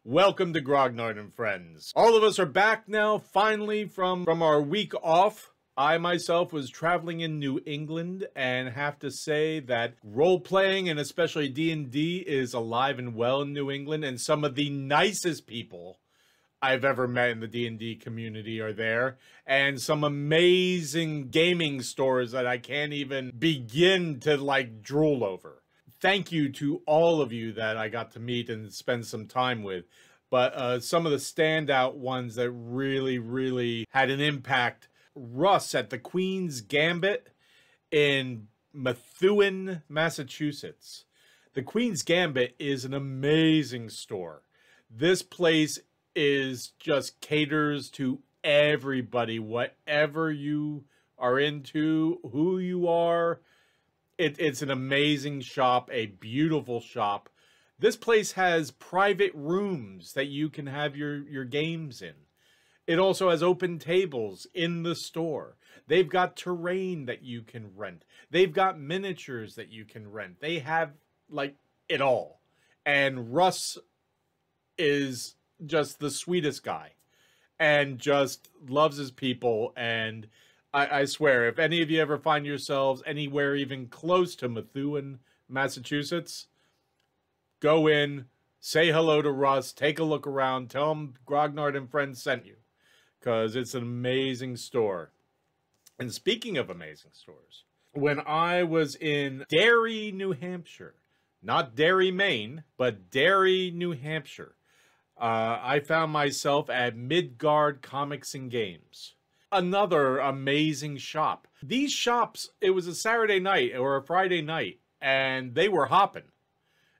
Welcome to Grognard and Friends. All of us are back now, finally, from our week off. I myself was traveling in New England and have to say that role-playing and especially D&D is alive and well in New England, and some of the nicest people I've ever met in the D&D community are there, and some amazing gaming stores that I can't even begin to drool over. Thank you to all of you that I got to meet and spend some time with. But some of the standout ones that really had an impact. Russ at the Queen's Gambit in Methuen, Massachusetts. The Queen's Gambit is an amazing store. This place is just caters to everybody, whatever you are into, who you are. It's an amazing shop, a beautiful shop. This place has private rooms that you can have your games in. It also has open tables in the store. They've got terrain that you can rent. They've got miniatures that you can rent. They have, it all. And Russ is just the sweetest guy. And just loves his people, and I swear, if any of you ever find yourselves anywhere even close to Methuen, Massachusetts, go in, say hello to Russ, take a look around, tell him Grognard and Friends sent you, because it's an amazing store. And speaking of amazing stores, when I was in Derry, New Hampshire, not Derry, Maine, but Derry, New Hampshire, I found myself at Midgard Comics and Games. Another amazing shop. These shops, it was a Saturday night or a Friday night, and they were hopping.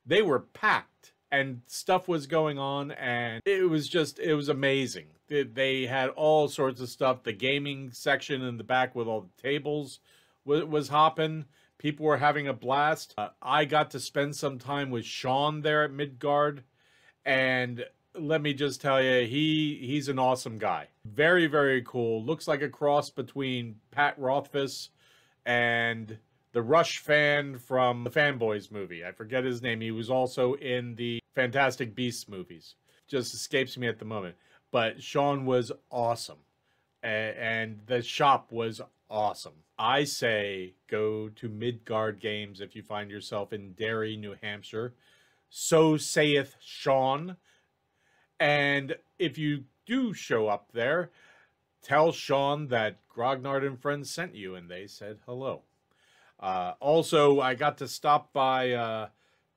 They were packed, and stuff was going on, and it was amazing. They had all sorts of stuff. The gaming section in the back with all the tables was hopping. People were having a blast. I got to spend some time with Sean there at Midgard, and let me just tell you, he's an awesome guy. Very cool. Looks like a cross between Pat Rothfuss and the Rush fan from the Fanboys movie. I forget his name. He was also in the Fantastic Beasts movies. Just escapes me at the moment. But Sean was awesome. And the shop was awesome. I say go to Midgard Games if you find yourself in Derry, New Hampshire. So saith Sean. And if you do show up there, tell Sean that Grognard and Friends sent you, and they said hello. Also, I got to stop by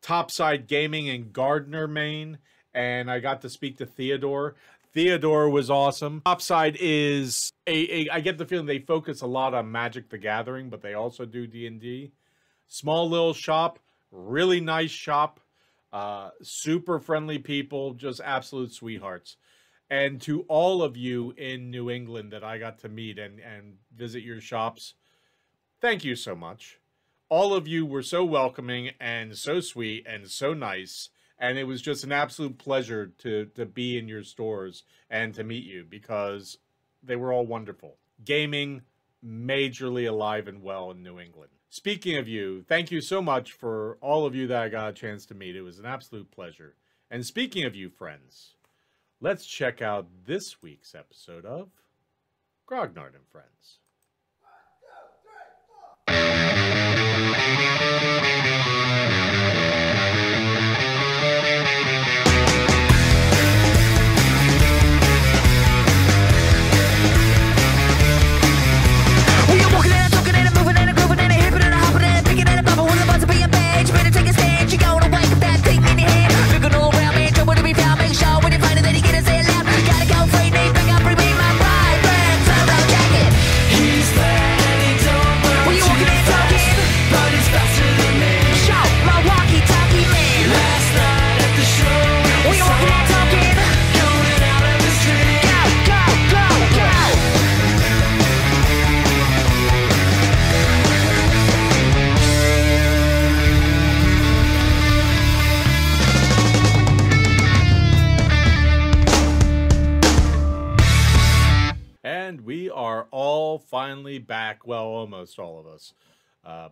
Topside Gaming in Gardner, Maine, and I got to speak to Theodore. Theodore was awesome. Topside is I get the feeling they focus a lot on Magic the Gathering, but they also do D&D. Small little shop, really nice shop. Super friendly people, just absolute sweethearts. And to all of you in New England that I got to meet and visit your shops, thank you so much. All of you were so welcoming and so sweet and so nice. And it was just an absolute pleasure to be in your stores and to meet you, because they were all wonderful. Gaming, majorly alive and well in New England. Speaking of you, thank you so much for all of you that I got a chance to meet. It was an absolute pleasure. And speaking of you, friends, let's check out this week's episode of Grognard and Friends. 1, 2, 3, 4. Finally back. Well, almost all of us.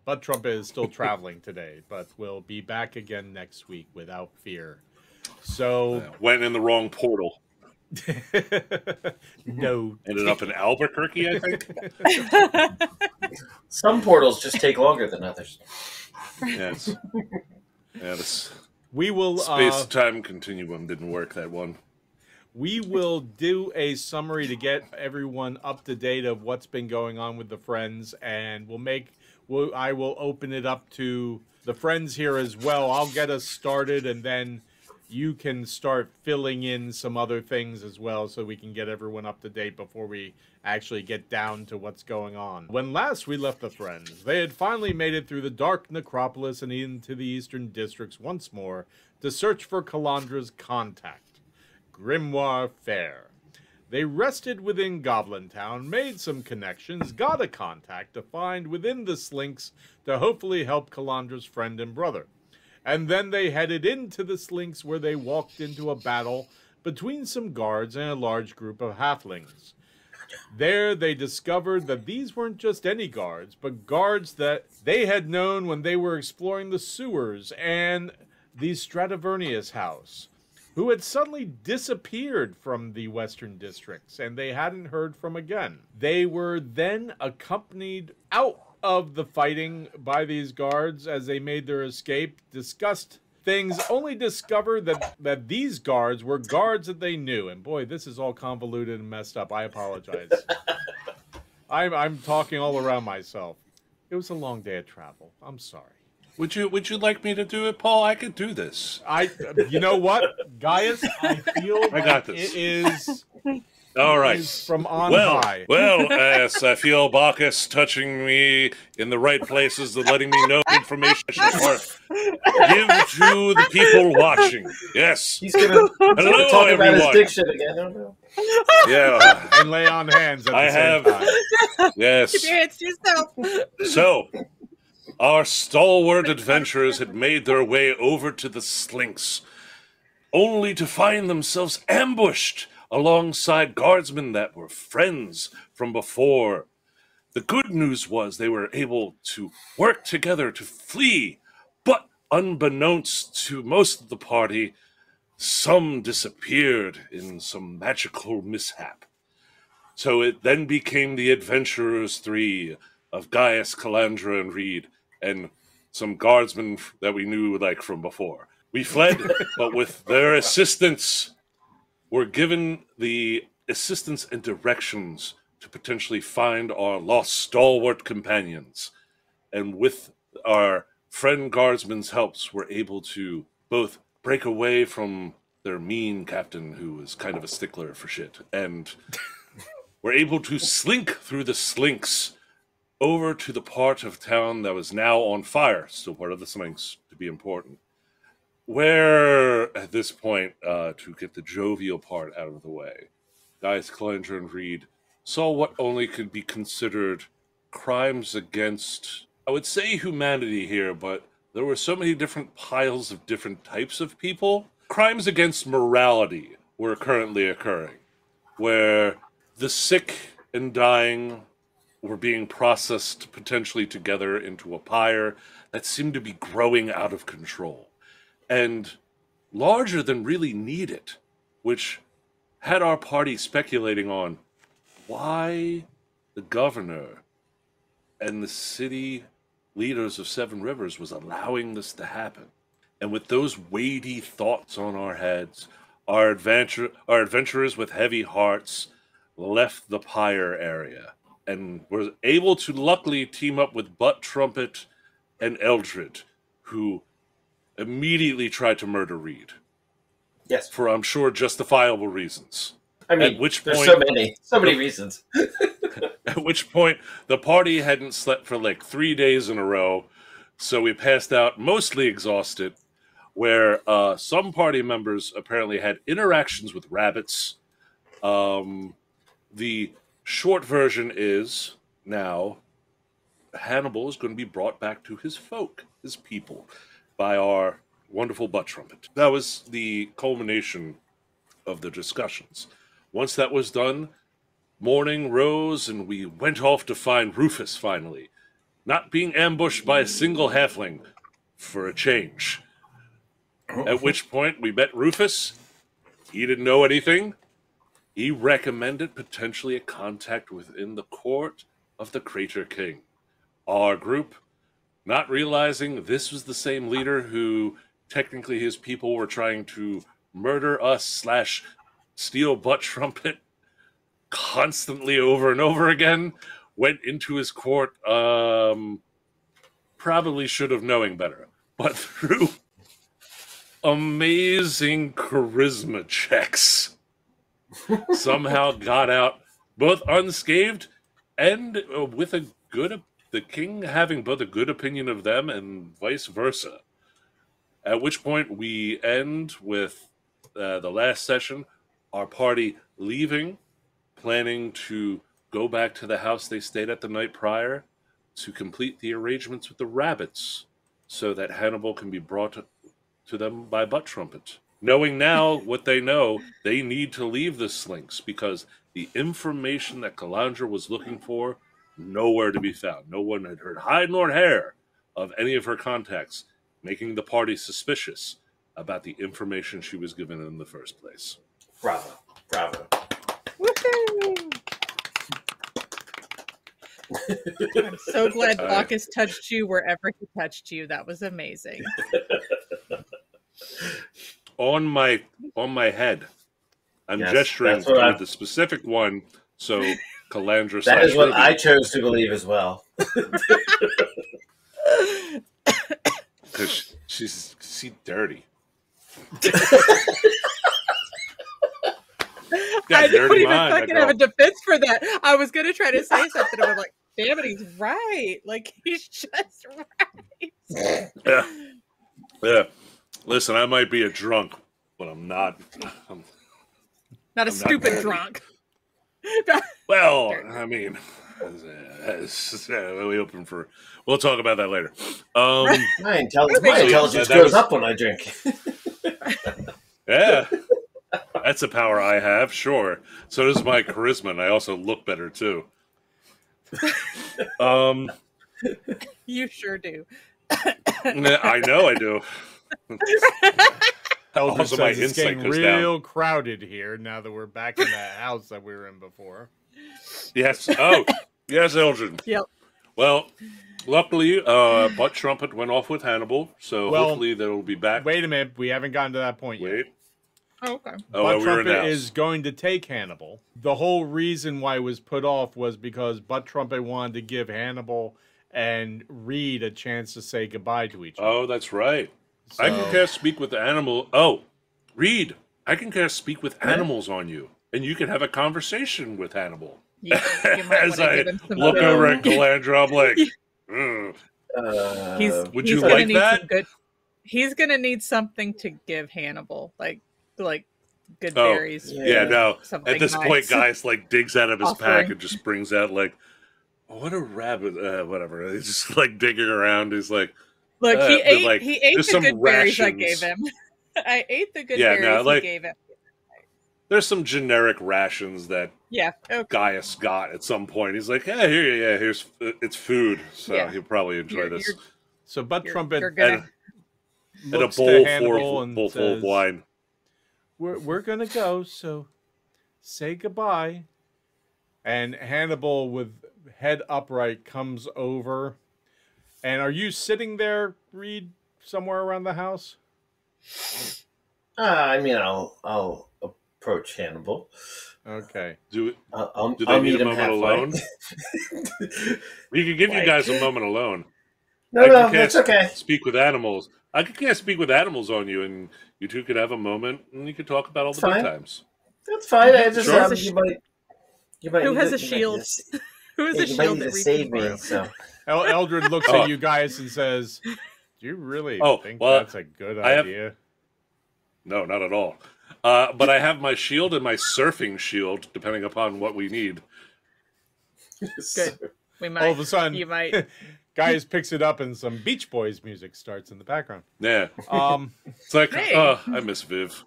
But Trumpet is still traveling today, but we'll be back again next week without fear. So went in the wrong portal. No. Ended up in Albuquerque, I think. Some portals just take longer than others. Yes. Yeah, this We will space-time continuum didn't work, that one. We will do a summary to get everyone up to date of what's been going on with the friends, and I will open it up to the friends here as well. I'll get us started, and then you can start filling in some other things as well, so we can get everyone up to date before we actually get down to what's going on. When last we left the friends, they had finally made it through the dark necropolis and into the eastern districts once more to search for Calandra's contact, Grimoire Fair. They rested within Goblin Town, made some connections, got a contact to find within the Slinks to hopefully help Calandra's friend and brother. And then they headed into the Slinks, where they walked into a battle between some guards and a large group of halflings. There they discovered that these weren't just any guards, but guards that they had known when they were exploring the sewers and the Stratavernius house, who had suddenly disappeared from the western districts, and they hadn't heard from again. They were then accompanied out of the fighting by these guards as they made their escape, discussed things, only discovered that these guards were guards that they knew. And boy, this is all convoluted and messed up. I apologize. I'm talking all around myself. It was a long day of travel. I'm sorry. Would you like me to do it, Paul? I could do this. You know what, Gaius? I feel I got this. It is all right. Is from on high. Well, yes, I feel Bacchus touching me in the right places and letting me know information I should give to the people watching. Yes. He's gonna Hello, talk everyone. about his diction again. I don't know. Yeah. And lay on hands at the same time. Yes. Keep your hands to yourself. So, our stalwart adventurers had made their way over to the Slinks, only to find themselves ambushed alongside guardsmen that were friends from before. The good news was they were able to work together to flee, but unbeknownst to most of the party, some disappeared in some magical mishap. So it then became the adventurers three of Gaius, Calandra, and Reed, and some guardsmen that we knew from before. We fled, but with their assistance, were given the assistance and directions to potentially find our lost stalwart companions. And with our friend guardsmen's helps, we're able to both break away from their mean captain, who is kind of a stickler for shit, and we're able to slink through the Slinks over to the part of town that was now on fire, still part of the Slinks, to be important, where, at this point, to get the jovial part out of the way, Gaius, Calandra, and Reed saw what only could be considered crimes against, I would say, humanity here, but there were so many different piles of different types of people. Crimes against morality were currently occurring, where the sick and dying were being processed potentially together into a pyre that seemed to be growing out of control, and larger than really needed, which had our party speculating on why the governor and the city leaders of Seven Rivers was allowing this to happen. And with those weighty thoughts on our heads, our adventurers with heavy hearts left the pyre area and were able to luckily team up with Trumpet and Eldred, who immediately tried to murder Reed. Yes. For, I'm sure, justifiable reasons. I mean, at which there's point, so many reasons. At which point, the party hadn't slept for 3 days in a row, so we passed out mostly exhausted, where some party members apparently had interactions with rabbits. The short version is, now, Hannibal is going to be brought back to his folk, his people, by our wonderful butt trumpet. That was the culmination of the discussions. Once that was done, morning rose and we went off to find Rufus finally, not being ambushed by a single halfling for a change. At which point we met Rufus. He didn't know anything. He recommended potentially a contact within the court of the Crater King. Our group, not realizing this was the same leader who technically his people were trying to murder us / steal Butt Trumpet constantly over and over again, went into his court, probably should have knowing better, but through amazing charisma checks, somehow got out both unscathed and with a good, the king having both a good opinion of them and vice versa. At which point we end with the last session, our party leaving, planning to go back to the house they stayed at the night prior to complete the arrangements with the rabbits so that Hannibal can be brought to them by Butt Trumpet. Knowing now what they know, they need to leave the Slinks because the information that Calandra was looking for, nowhere to be found. No one had heard hide nor hair of any of her contacts, making the party suspicious about the information she was given in the first place. Bravo. Bravo. Woohoo! I'm so glad Bacchus touched you wherever he touched you. That was amazing. On my head, I'm Yes, gesturing that's what toward the specific one, so Calandra. That is what I chose to believe as well. Because she's dirty. I don't even fucking have a defense for that. I was gonna try to say something, and I'm like, damn it, he's right. Like, he's just right. Yeah. Listen, I might be a drunk, but I'm not. Not a stupid drunk. Well, I mean, we open for. We'll talk about that later. My intelligence goes up when I drink. Yeah, that's a power I have. Sure. So does my charisma, and I also look better too. You sure do. I know I do. Eldred Also, my says it's insight getting goes real down. crowded here now that we're back in that house that we were in before. Yes. Oh, yes, Eldred. Yep. Well, luckily, Butt Trumpet went off with Hannibal, so hopefully they'll be back. Wait a minute, we haven't gotten to that point yet. Wait. Oh, okay. Butt Trumpet is going to take Hannibal. The whole reason why it was put off was because Butt Trumpet wanted to give Hannibal and Reed a chance to say goodbye to each other. Oh, that's right. So, I can cast Speak with Animal. Oh, Reed, I can cast Speak with Animals on you, and you can have a conversation with Hannibal. You As I look over at Calandra, I'm like, would you like that? He's gonna need something to give Hannibal, like good berries. Yeah, no. At this nice. point, guys like digs out of his Offering. pack and just brings out like, what a rabbit, whatever. He's just like digging around. He's like, look, he ate there's the some good berries I rations. gave him. I ate the good berries he gave him. There's some generic rations that Gaius got at some point. He's like, here's it's food, so he'll probably enjoy this. So Butt Trumpet and a bowl full of wine. We're gonna go, so say goodbye. And Hannibal, with head upright, comes over. And are you sitting there, Reed, somewhere around the house? I mean, I'll approach Hannibal. Okay. Do I'll they need meet a him moment halfway. alone? We can give you guys a moment alone. No, that's okay. Speak with animals. I can't speak with animals on you, and you two could have a moment, and you could talk about all the good times. That's fine. I just you might. Who has a shield? Who has a shield that save me? So Eldred looks at you guys and says, "Do you really think that's a good idea?" No, not at all. But I have my shield and my surfing shield, depending upon what we need. Good. We might. All of a sudden, you might. Guys picks it up and some Beach Boys music starts in the background. Yeah. It's like, I miss Viv.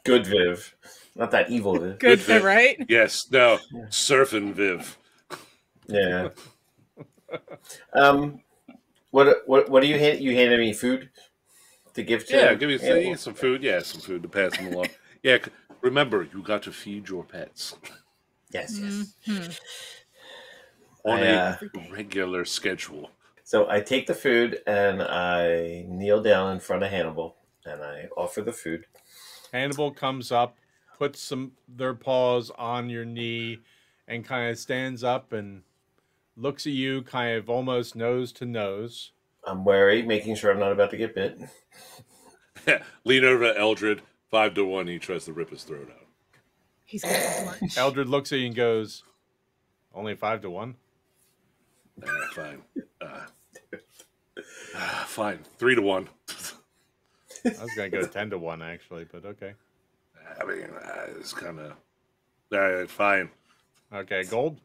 Good Viv. Not that evil Viv. Good Viv, right? Yes, no. Surfing Viv. Yeah. What do you hand? You handed me food to give to. Yeah, give Hannibal? you some food. Yeah, some food to pass them along. Yeah, remember you got to feed your pets Yes. Mhm. on a regular schedule. So I take the food and I kneel down in front of Hannibal and I offer the food. Hannibal comes up, puts their paws on your knee, and kind of stands up and looks at you, kind of almost nose to nose. I'm wary, making sure I'm not about to get bit. Lean over to Eldred. 5-1. He tries to rip his throat out. He's got lunch. Eldred looks at you and goes, "Only 5-1." Fine. Fine. 3-1. I was gonna go 10-1 actually, but okay. I mean, it's kind of fine. Okay, gold.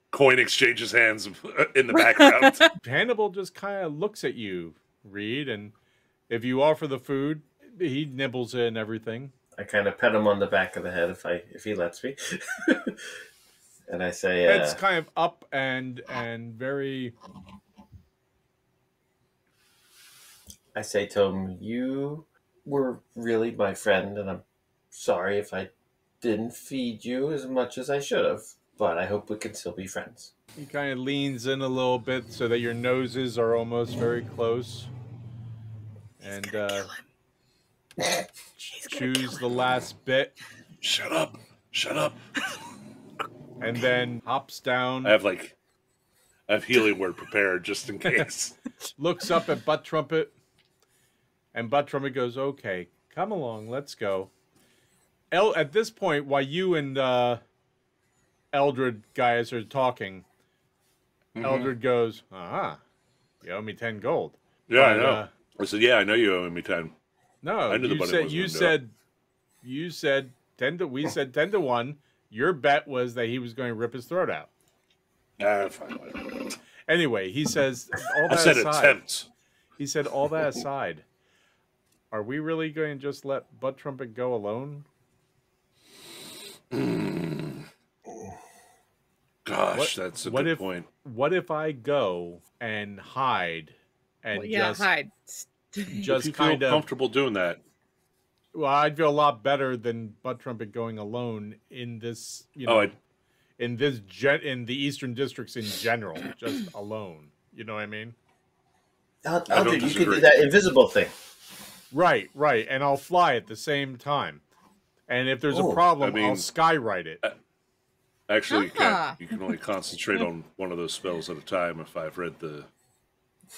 Coin exchanges hands in the background. Hannibal just kind of looks at you, Reed, and if you offer the food, he nibbles it and everything. I kind of pet him on the back of the head if he lets me, and I say, Head's kind of up and very. I say to him, "You were really my friend, and I'm sorry if I didn't feed you as much as I should have. But I hope we can still be friends." He kind of leans in a little bit so that your noses are almost very close, and chews the last bit. Shut up. Shut up. And then hops down. I have healing word prepared just in case. Looks up at Butt Trumpet, and Butt Trumpet goes, "Okay, come along, let's go." At this point, while you and Eldred guys are talking, Eldred goes, "You owe me 10 gold." Yeah, I know. I said, "Yeah, I know you owe me 10." No, I knew you said 10 to. We said 10-1. Your bet was that he was going to rip his throat out. Fine. Anyway, he says, all that I said aside, attempt. He said, all that aside, are we really going to just let Butt Trumpet go alone? Gosh, that's a good point. What if I go and hide and hide. Just if you feel comfortable doing that. Well, I'd feel a lot better than Butt Trumpet going alone in this, in the Eastern Districts in general, just alone. You know what I mean? Eldred, you could do that invisible thing. Right, and I'll fly at the same time. And if there's a problem, I'll skywrite it. Actually, you can't. You can only concentrate on one of those spells at a time if I've read the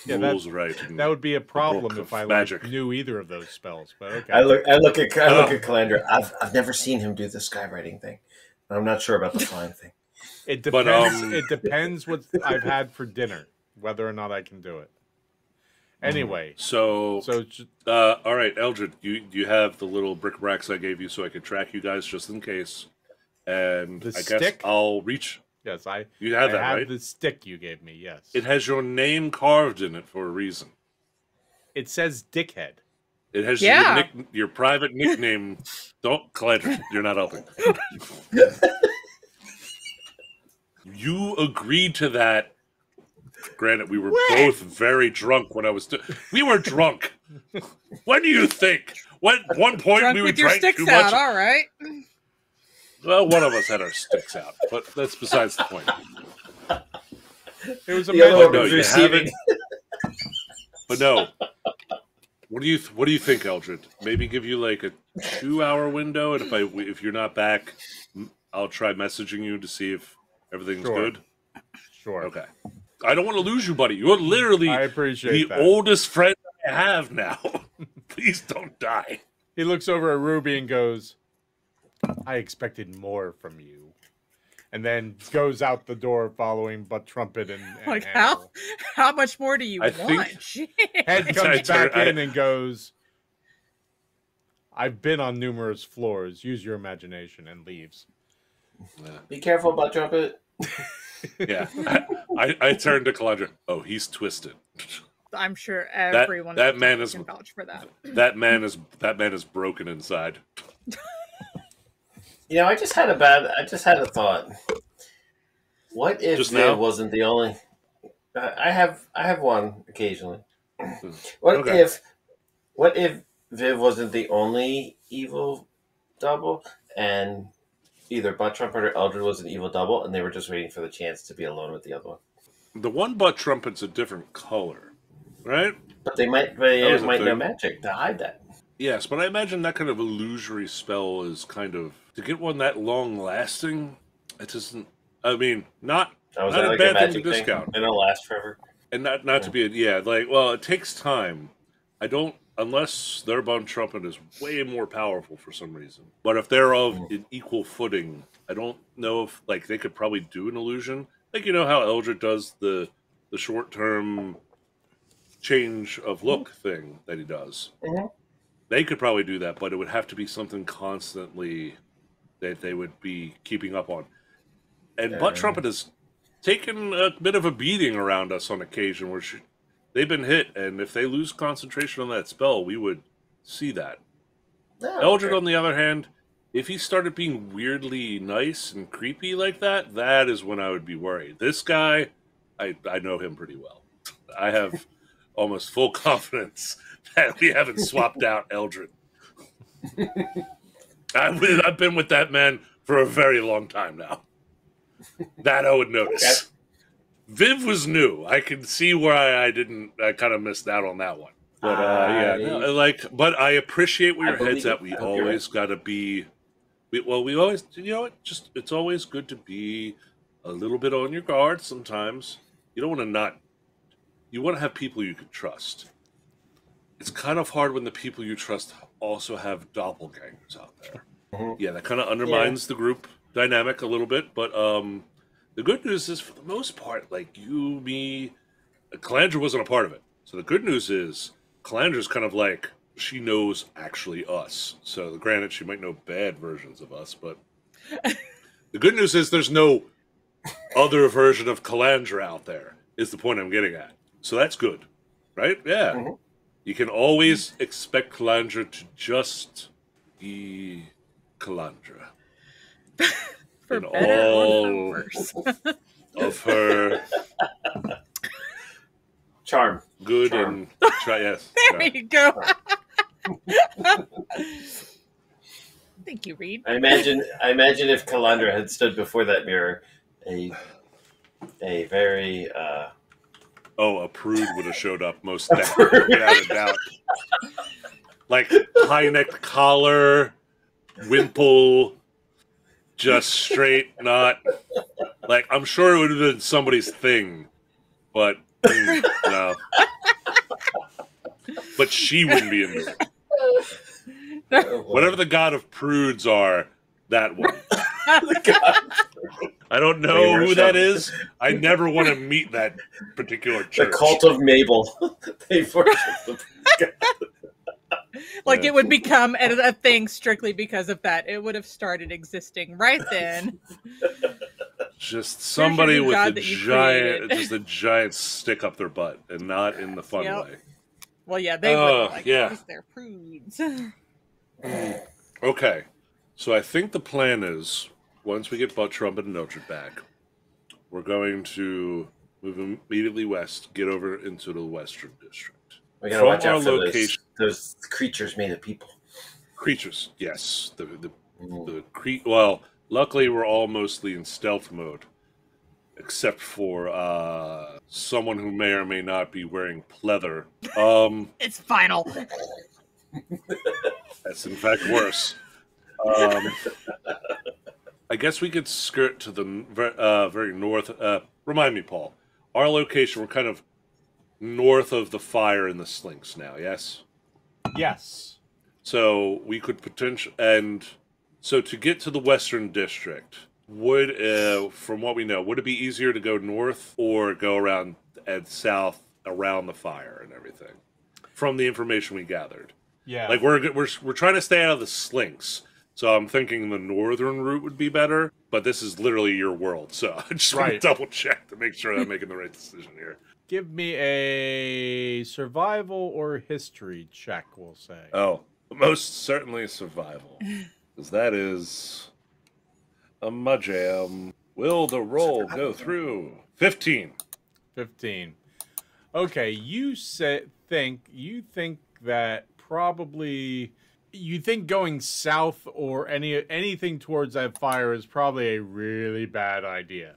rules right. That would be a problem if I knew either of those spells. But okay. I look at Calandra. I've never seen him do the skywriting thing. I'm not sure about the flying thing. It depends. It depends what I've had for dinner, whether or not I can do it. Anyway, so all right, Eldred, you have the little bric-a-bracs I gave you so I could track you guys just in case. And guess I'll reach. Yes, You have that, I have right? the stick you gave me. Yes, it has your name carved in it for a reason. It says Dickhead. It has your private nickname. Don't, Calandra, you're not helping. You agreed to that. Granted, we were both very drunk when I was. We were drunk. When do you think? One point drunk we with drank your sticks too out, much. all right. Well, one of us had our sticks out, but that's besides the point. It was a receiving. But no. What do you think, Eldred? Maybe give you like a 2-hour window, and if you're not back, I'll try messaging you to see if everything's good. Sure. Okay. I don't want to lose you, buddy. You're literally the oldest friend I have now. Please don't die. He looks over at Ruby and goes, "I expected more from you," and then goes out the door following Butt Trumpet and like how much more do you want? Head comes back in and goes, "I've been on numerous floors. Use your imagination," and leaves. Be careful, Butt Trumpet. Yeah, I turned to Calandra. Oh, he's twisted. I'm sure everyone that man is can vouch for that. That man is broken inside. I just had a thought. What if Viv wasn't the only? I have one occasionally. What Okay. if Viv wasn't the only evil double, and either Butt Trumpet or Eldred was an evil double, and they were just waiting for the chance to be alone with the other one? The one butt trumpet's a different color, right? But they might That was a might know thing. magic to hide that. Yes, but I imagine that kind of illusory spell is kind of to get one that long lasting. It doesn't. I mean, not Oh, is not that a like a bad thing to magic thing? discount, And it'll last forever. and not to be like well, it takes time. I don't unless their bun trumpet is way more powerful for some reason. But if they're of an equal footing, I don't know if like they could probably do an illusion. Like you know how Eldred does the short term change of look thing that he does. Mhm. They could probably do that, but it would have to be something constantly that they would be keeping up on. And Butt Trumpet has taken a bit of a beating around us on occasion where they've been hit, and if they lose concentration on that spell, we would see that. Oh, Eldred, okay. on the other hand, if he started being weirdly nice and creepy like that, that is when I would be worried. This guy, I know him pretty well. I have almost full confidence that we haven't swapped out Eldred. I've been with that man for a very long time now. That I would notice. Okay. Viv was new. I can see where I kind of missed out on that one. But but I appreciate where your head's at. We always got to be. We always, it's always good to be a little bit on your guard. Sometimes you don't want to you want to have people you can trust. It's kind of hard when the people you trust also have doppelgangers out there. Mm-hmm. Yeah, that kind of undermines the group dynamic a little bit. But the good news is, for the most part, like you, me, Calandra wasn't a part of it. So the good news is, Calandra's kind of like, she knows actually us. So granted, she might know bad versions of us, but the good news is there's no other version of Calandra out there, is the point I'm getting at. So that's good, right? Yeah. Mm-hmm. You can always expect Calandra to just be Calandra. For in better all or worse. Of her charm. Good charm. And yes. There you go. Thank you, Reed. I imagine if Calandra had stood before that mirror, a very a prude would have showed up most definitely, without a doubt. Like high-necked collar, wimple, just straight, not like I'm sure it would have been somebody's thing, but no. But she wouldn't be in there. Whatever the god of prudes are, that one. I don't know who that is. I never want to meet that particular church. The cult of Mabel. They worship the god. Like it would become a thing strictly because of that. It would have started existing right then. Just somebody with a giant stick up their butt, and not in the fun way. Well, yeah, they would like because they're prudes. Okay, so I think the plan is once we get Butt Trumpet and Eldred back, we're going to move immediately west, get over into the Western District. We gotta watch out for those creatures made of people. Creatures, yes. Well, luckily we're all mostly in stealth mode, except for someone who may or may not be wearing pleather. It's final. That's in fact worse. I guess we could skirt to the very north. Remind me, Paul. Our location, we're kind of north of the fire in the Slinks now, yes? Yes. So we could so to get to the Western District, would, from what we know, would it be easier to go north or go around and south around the fire and everything? From the information we gathered. Yeah. Like we're trying to stay out of the Slinks. So I'm thinking the northern route would be better, but this is literally your world. So I just want to double check to make sure I'm making the right decision here. Give me a survival or history check, we'll say. Oh, most certainly survival. Because that is my jam. Will the roll go through? 15. 15. Okay, you think that probably you think going south or anything towards that fire is probably a really bad idea.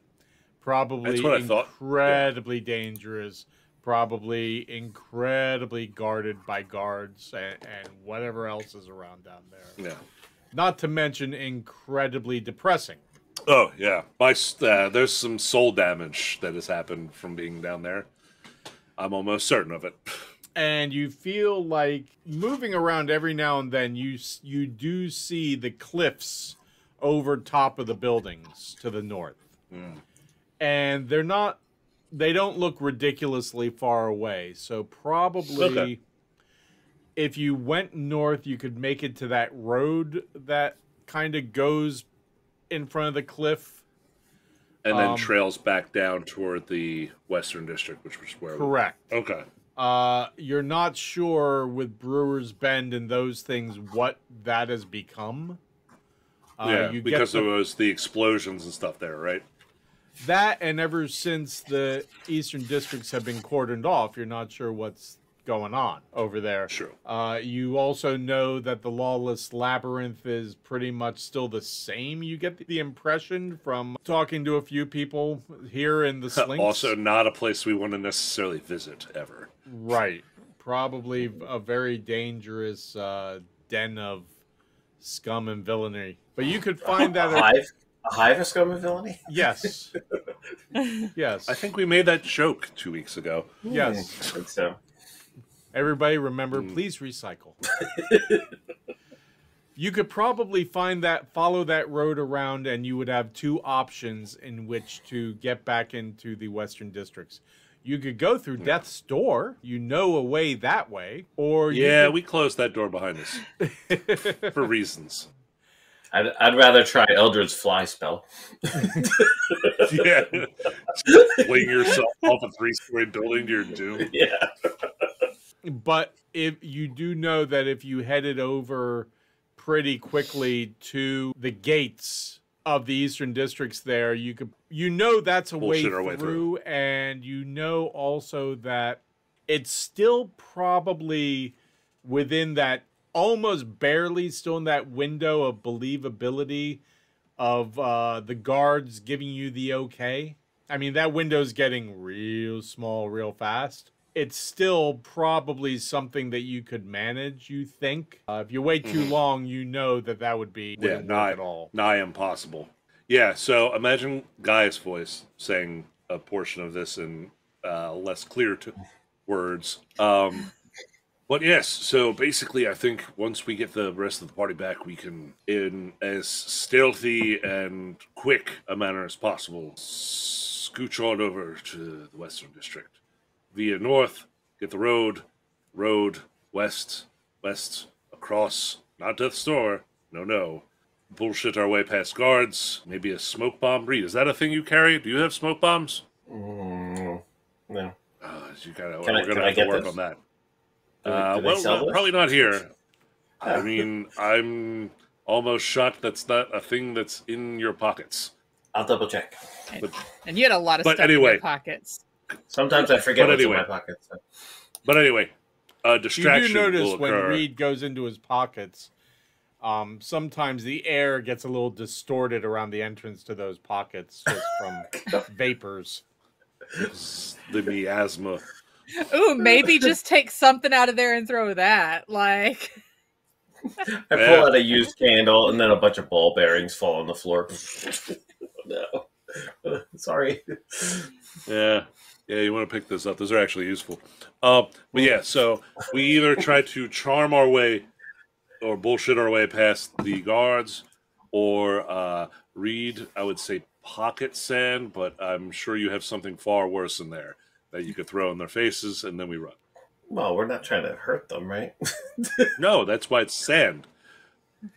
Probably That's what I thought. Incredibly dangerous. Probably incredibly guarded by guards and whatever else is around down there. Yeah. Not to mention incredibly depressing. Oh, yeah. There's some soul damage that has happened from being down there. I'm almost certain of it. And you feel like moving around every now and then, you do see the cliffs over top of the buildings to the north. Mm. And they don't look ridiculously far away. So probably if you went north, you could make it to that road that kind of goes in front of the cliff. And then trails back down toward the Western District, which was where Correct. Okay. You're not sure with Brewer's Bend and those things what that has become. Because there was the explosions and stuff there, right? That, and ever since the Eastern Districts have been cordoned off, you're not sure what's going on over there. True. You also know that the Lawless Labyrinth is pretty much still the same. You get the impression from talking to a few people here in the Slinks. Also not a place we want to necessarily visit, ever. Right. Probably a very dangerous den of scum and villainy. But you could find that... A hive of scum and villainy? Yes. Yes. I think we made that joke 2 weeks ago. Yes. I think so. Everybody remember, please recycle. You could probably follow that road around, and you would have two options in which to get back into the Western Districts. You could go through Death's Door, a way that way, or we closed that door behind us for reasons. I'd rather try Eldred's fly spell. Yeah. Fling yourself off a 3-story building to your doom. Yeah. But if you do know that if you headed over pretty quickly to the gates of the Eastern Districts there, that's a way through, and also that it's still probably within that, almost barely still in that window of believability of the guards giving you the okay. I mean, that window's getting real small real fast. It's still probably something that you could manage, you think. If you wait too long, that would be wouldn't work at all. Nigh impossible. Yeah, so imagine Guy's voice saying a portion of this in less clear words. But yes, so basically I think once we get the rest of the party back, we can, in as stealthy and quick a manner as possible, scooch on over to the Western District. Via north, get the road, west, across, not Death's Door, no. Bullshit our way past guards, maybe a smoke bomb. Reed, is that a thing you carry? Do you have smoke bombs? No. We're gonna I have to work this? on that. Probably not here. I mean, I'm almost shocked that's not a thing that's in your pockets. I'll double check. And you had a lot of stuff in your pockets. Sometimes I forget what's in my pockets. So. But anyway, distraction. You do notice when Reed goes into his pockets, sometimes the air gets a little distorted around the entrance to those pockets just from vapors. The miasma. Ooh, maybe just take something out of there and throw that. Like, I pull out a used candle, and then a bunch of ball bearings fall on the floor. No, sorry. Yeah, you want to pick those up. Those are actually useful. But yeah, so we either try to charm our way or bullshit our way past the guards, or Reed, I would say pocket sand, but I'm sure you have something far worse in there that you could throw in their faces, and then we run. Well, we're not trying to hurt them, right? No, that's why it's sand.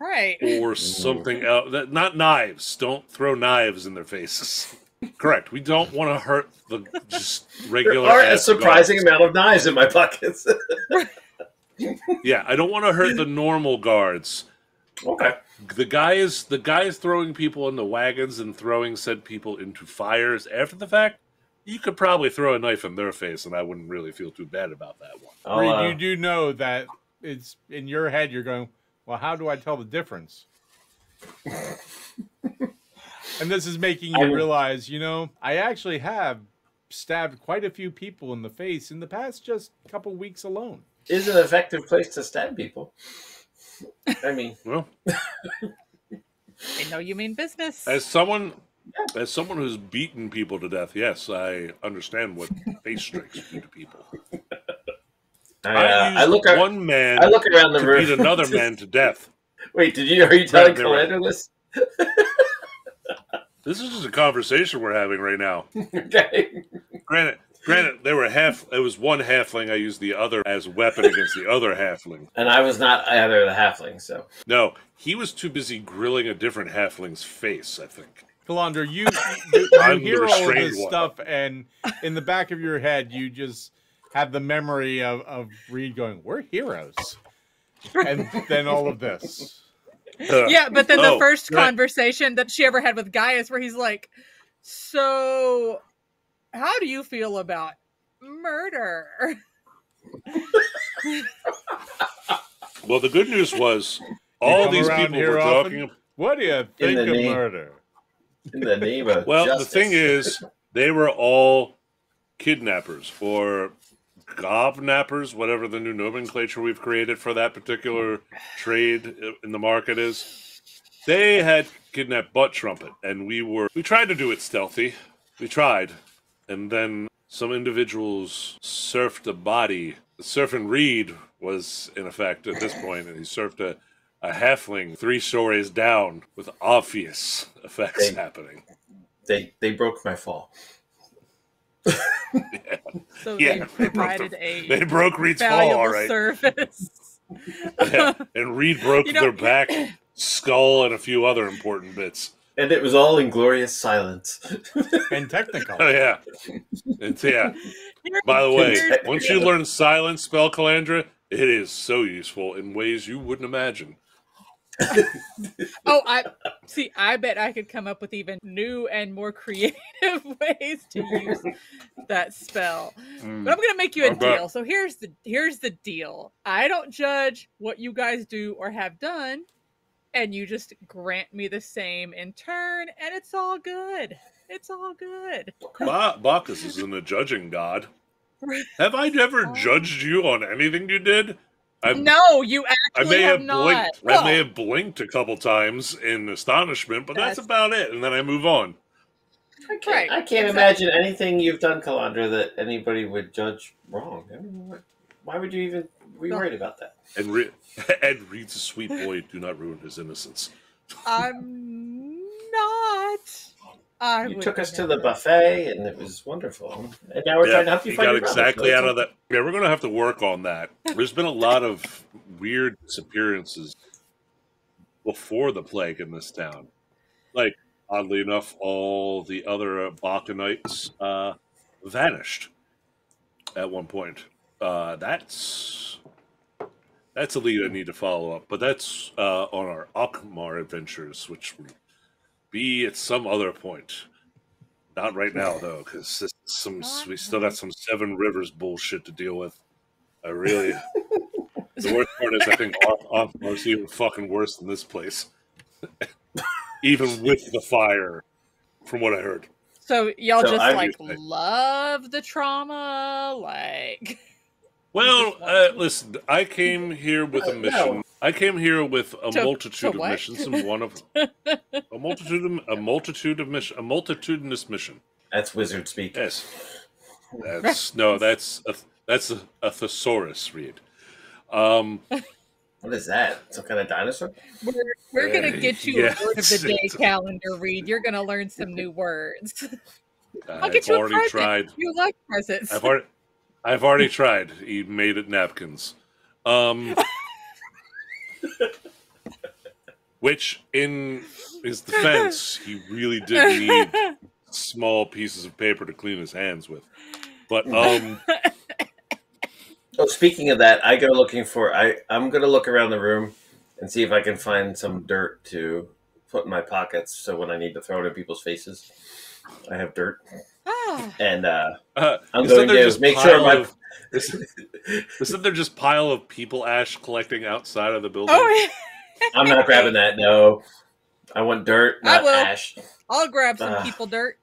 Right. Or something else. Not knives. Don't throw knives in their faces. Correct. We don't want to hurt the just regular. There are a surprising amount of knives in my pockets. Yeah, I don't want to hurt the normal guards. Okay. The guy is throwing people into wagons and throwing said people into fires after the fact. you could probably throw a knife in their face, and I wouldn't really feel too bad about that one. Reed, you do know that it's in your head. You're going, well, how do I tell the difference? And this is making you realize, I actually have stabbed quite a few people in the face in the past just couple weeks alone. Is an effective place to stab people. I mean, well, I know you mean business. As someone who's beaten people to death, yes, I understand what face strikes do to people. I look around the room to beat another man to death. Wait, are you telling Calandra this? This is just a conversation we're having right now. Okay. Granted, it was one halfling. I used the other as a weapon against the other halfling. And I was not either of the halflings, so. No, he was too busy grilling a different halfling's face, I think. Calandra, you hear all of this stuff, and in the back of your head, you just have the memory of Reed going, we're heroes. And then all of this. Yeah, but then the first conversation that she ever had with Gaius, where he's like, so how do you feel about murder? Well, the good news was all these people were talking. What do you think of murder? In the name of justice. The thing is, they were all kidnappers or gobnappers, whatever the new nomenclature we've created for that particular trade in the market is. They had kidnapped Trumpet, and we tried to do it stealthy. We tried, and then some individuals surfed a body. Surfing Reed was in effect at this point, and he surfed a halfling 3 stories down with obvious effects happening. They broke my fall. Yeah. So they provided they broke Reed's fall, all right. Service. Yeah. And Reed broke their back, skull, and a few other important bits. And it was all in glorious silence. And technical. Oh, yeah. By the way, once you learn silence spell, Calandra, it is so useful in ways you wouldn't imagine. I bet I could come up with even new and more creative ways to use that spell. But I'm gonna make you a deal. So here's the deal. I don't judge what you guys do or have done, and you just grant me the same in turn, and it's all good. It's all good. Bacchus isn't a judging god. Have I ever judged you on anything you did? No, you actually have not. I may have blinked a couple times in astonishment, but that's about it. And then I move on. I can't imagine anything you've done, Calandra, that anybody would judge wrong. I mean, why would you even be worried about that? Ed Reed's a sweet boy. Do not ruin his innocence. I'm not. You took us to the buffet, and it was wonderful. And now we're trying to help you find your brother. Exactly out of that. Yeah, we're going to have to work on that. There's been a lot of weird disappearances before the plague in this town. Like, oddly enough, all the other Baccanites vanished at one point. That's a lead I need to follow up, but that's on our Akmar adventures, which will be at some other point. Not right now, though, because we still got some Seven Rivers bullshit to deal with. The worst part is I think Akmar's even fucking worse than this place. Even with the fire, from what I heard. So y'all love the trauma, Well, listen, I came here with a mission. No. I came here with a multitude of missions, and one of a multitudinous mission. That's wizard speak. Yes. That's a thesaurus, Reed. What is that? Some kind of dinosaur? We're gonna get you a word of the day calendar, Reed. You're gonna learn some new words. I'll get you a present. Tried. You like presents. I've already tried. He made it napkins. Which, in his defense, he really did need small pieces of paper to clean his hands with. But, Oh, speaking of that, I'm going to look around the room and see if I can find some dirt to put in my pockets so when I need to throw it in people's faces, I have dirt. Ah. And I'm isn't going there to just make sure my... Isn't there just pile of people ash collecting outside of the building? Oh, yeah. I'm not grabbing that, no. I want dirt, not I will. ash. I'll grab some people dirt.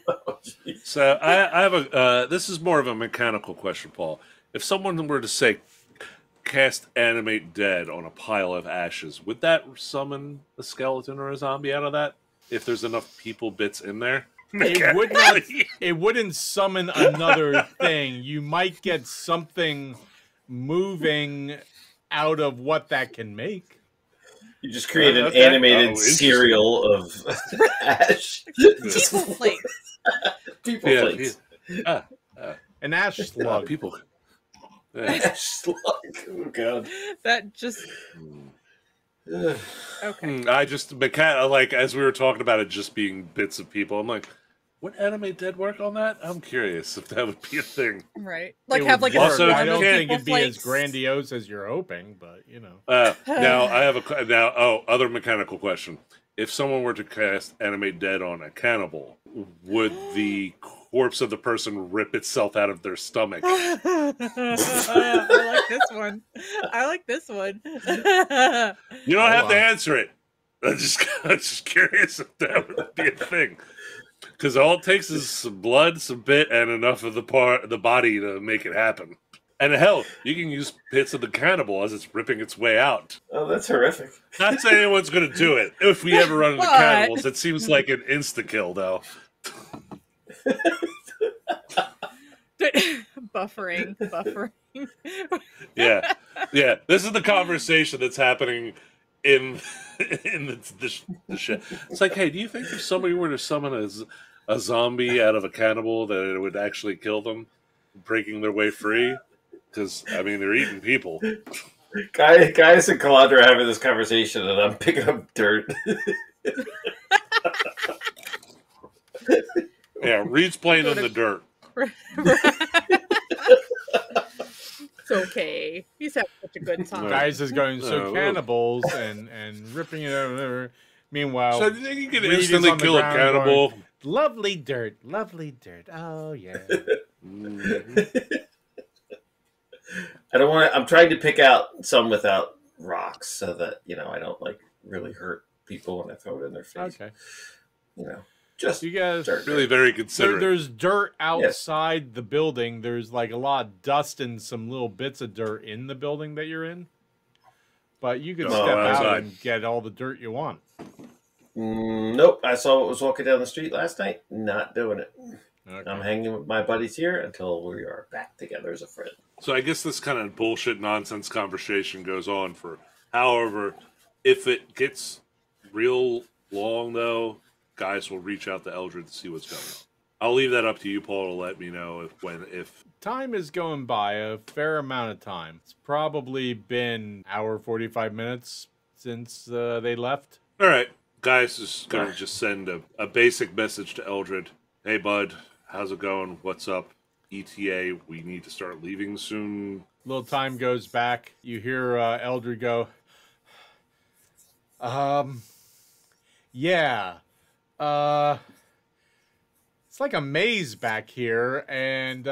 Oh, So I have a. This is more of a mechanical question, Paul. If someone were to say, cast animate dead on a pile of ashes, would that summon a skeleton or a zombie out of that? If there's enough people bits in there, it would not. It wouldn't summon another thing. You might get something moving out of what that can make. You just create an Okay. animated cereal of ash. People flakes. People flakes. An ash slug. People. Ash slug. Oh, God. That just... Okay. I just like as we were talking about it just being bits of people. I'm like, would animate dead work on that? I'm curious if that would be a thing. Right. Like It have would like work. a Also, swarm I of don't think people it'd be as flakes. grandiose as you're hoping, but you know. Now I have other mechanical question. If someone were to cast animate dead on a cannibal, would the corpse of the person rip itself out of their stomach? I like this one. I like this one. You don't have to on. answer it. I'm just curious if that would be a thing. Because all it takes is some blood, some bit, and enough of the body to make it happen. And hell, you can use bits of the cannibal as it's ripping its way out. Oh, that's horrific. Not saying anyone's going to do it. If we ever run into But- cannibals, it seems like an insta-kill, though. Buffering. Yeah. This is the conversation that's happening in the shit. It's like, hey, do you think if somebody were to summon a zombie out of a cannibal that it would actually kill them, breaking their way free? Because, I mean, they're eating people. Guys and Calandra are having this conversation, and I'm picking up dirt. Yeah, Reed's playing in the dirt. It's okay. He's having such a good time. Guys is going No. cannibals and ripping it over. Meanwhile, So do you think you can Reed is instantly on the kill a ground cannibal? going, lovely dirt. Oh yeah. I don't want to. I'm trying to pick out some without rocks, so that I don't really hurt people when I throw it in their face. Okay. Just You guys dirt. Really very considerate. There's dirt outside the building. There's like a lot of dust and some little bits of dirt in the building that you're in. But you can Oh, step out outside. and get all the dirt you want. Nope. I saw what was walking down the street last night. Not doing it. Okay. I'm hanging with my buddies here until we are back together as a friend. So I guess this kind of bullshit nonsense conversation goes on for however, if it gets real long though, guys will reach out to Eldred to see what's going on. I'll leave that up to you, Paul, to let me know if Time is going by a fair amount of time. It's probably been hour 45 minutes since they left. all right, guys is going to just send a basic message to Eldred. Hey, bud, how's it going? What's up? ETA, we need to start leaving soon. Little time goes back. You hear Eldred go, yeah. It's like a maze back here, and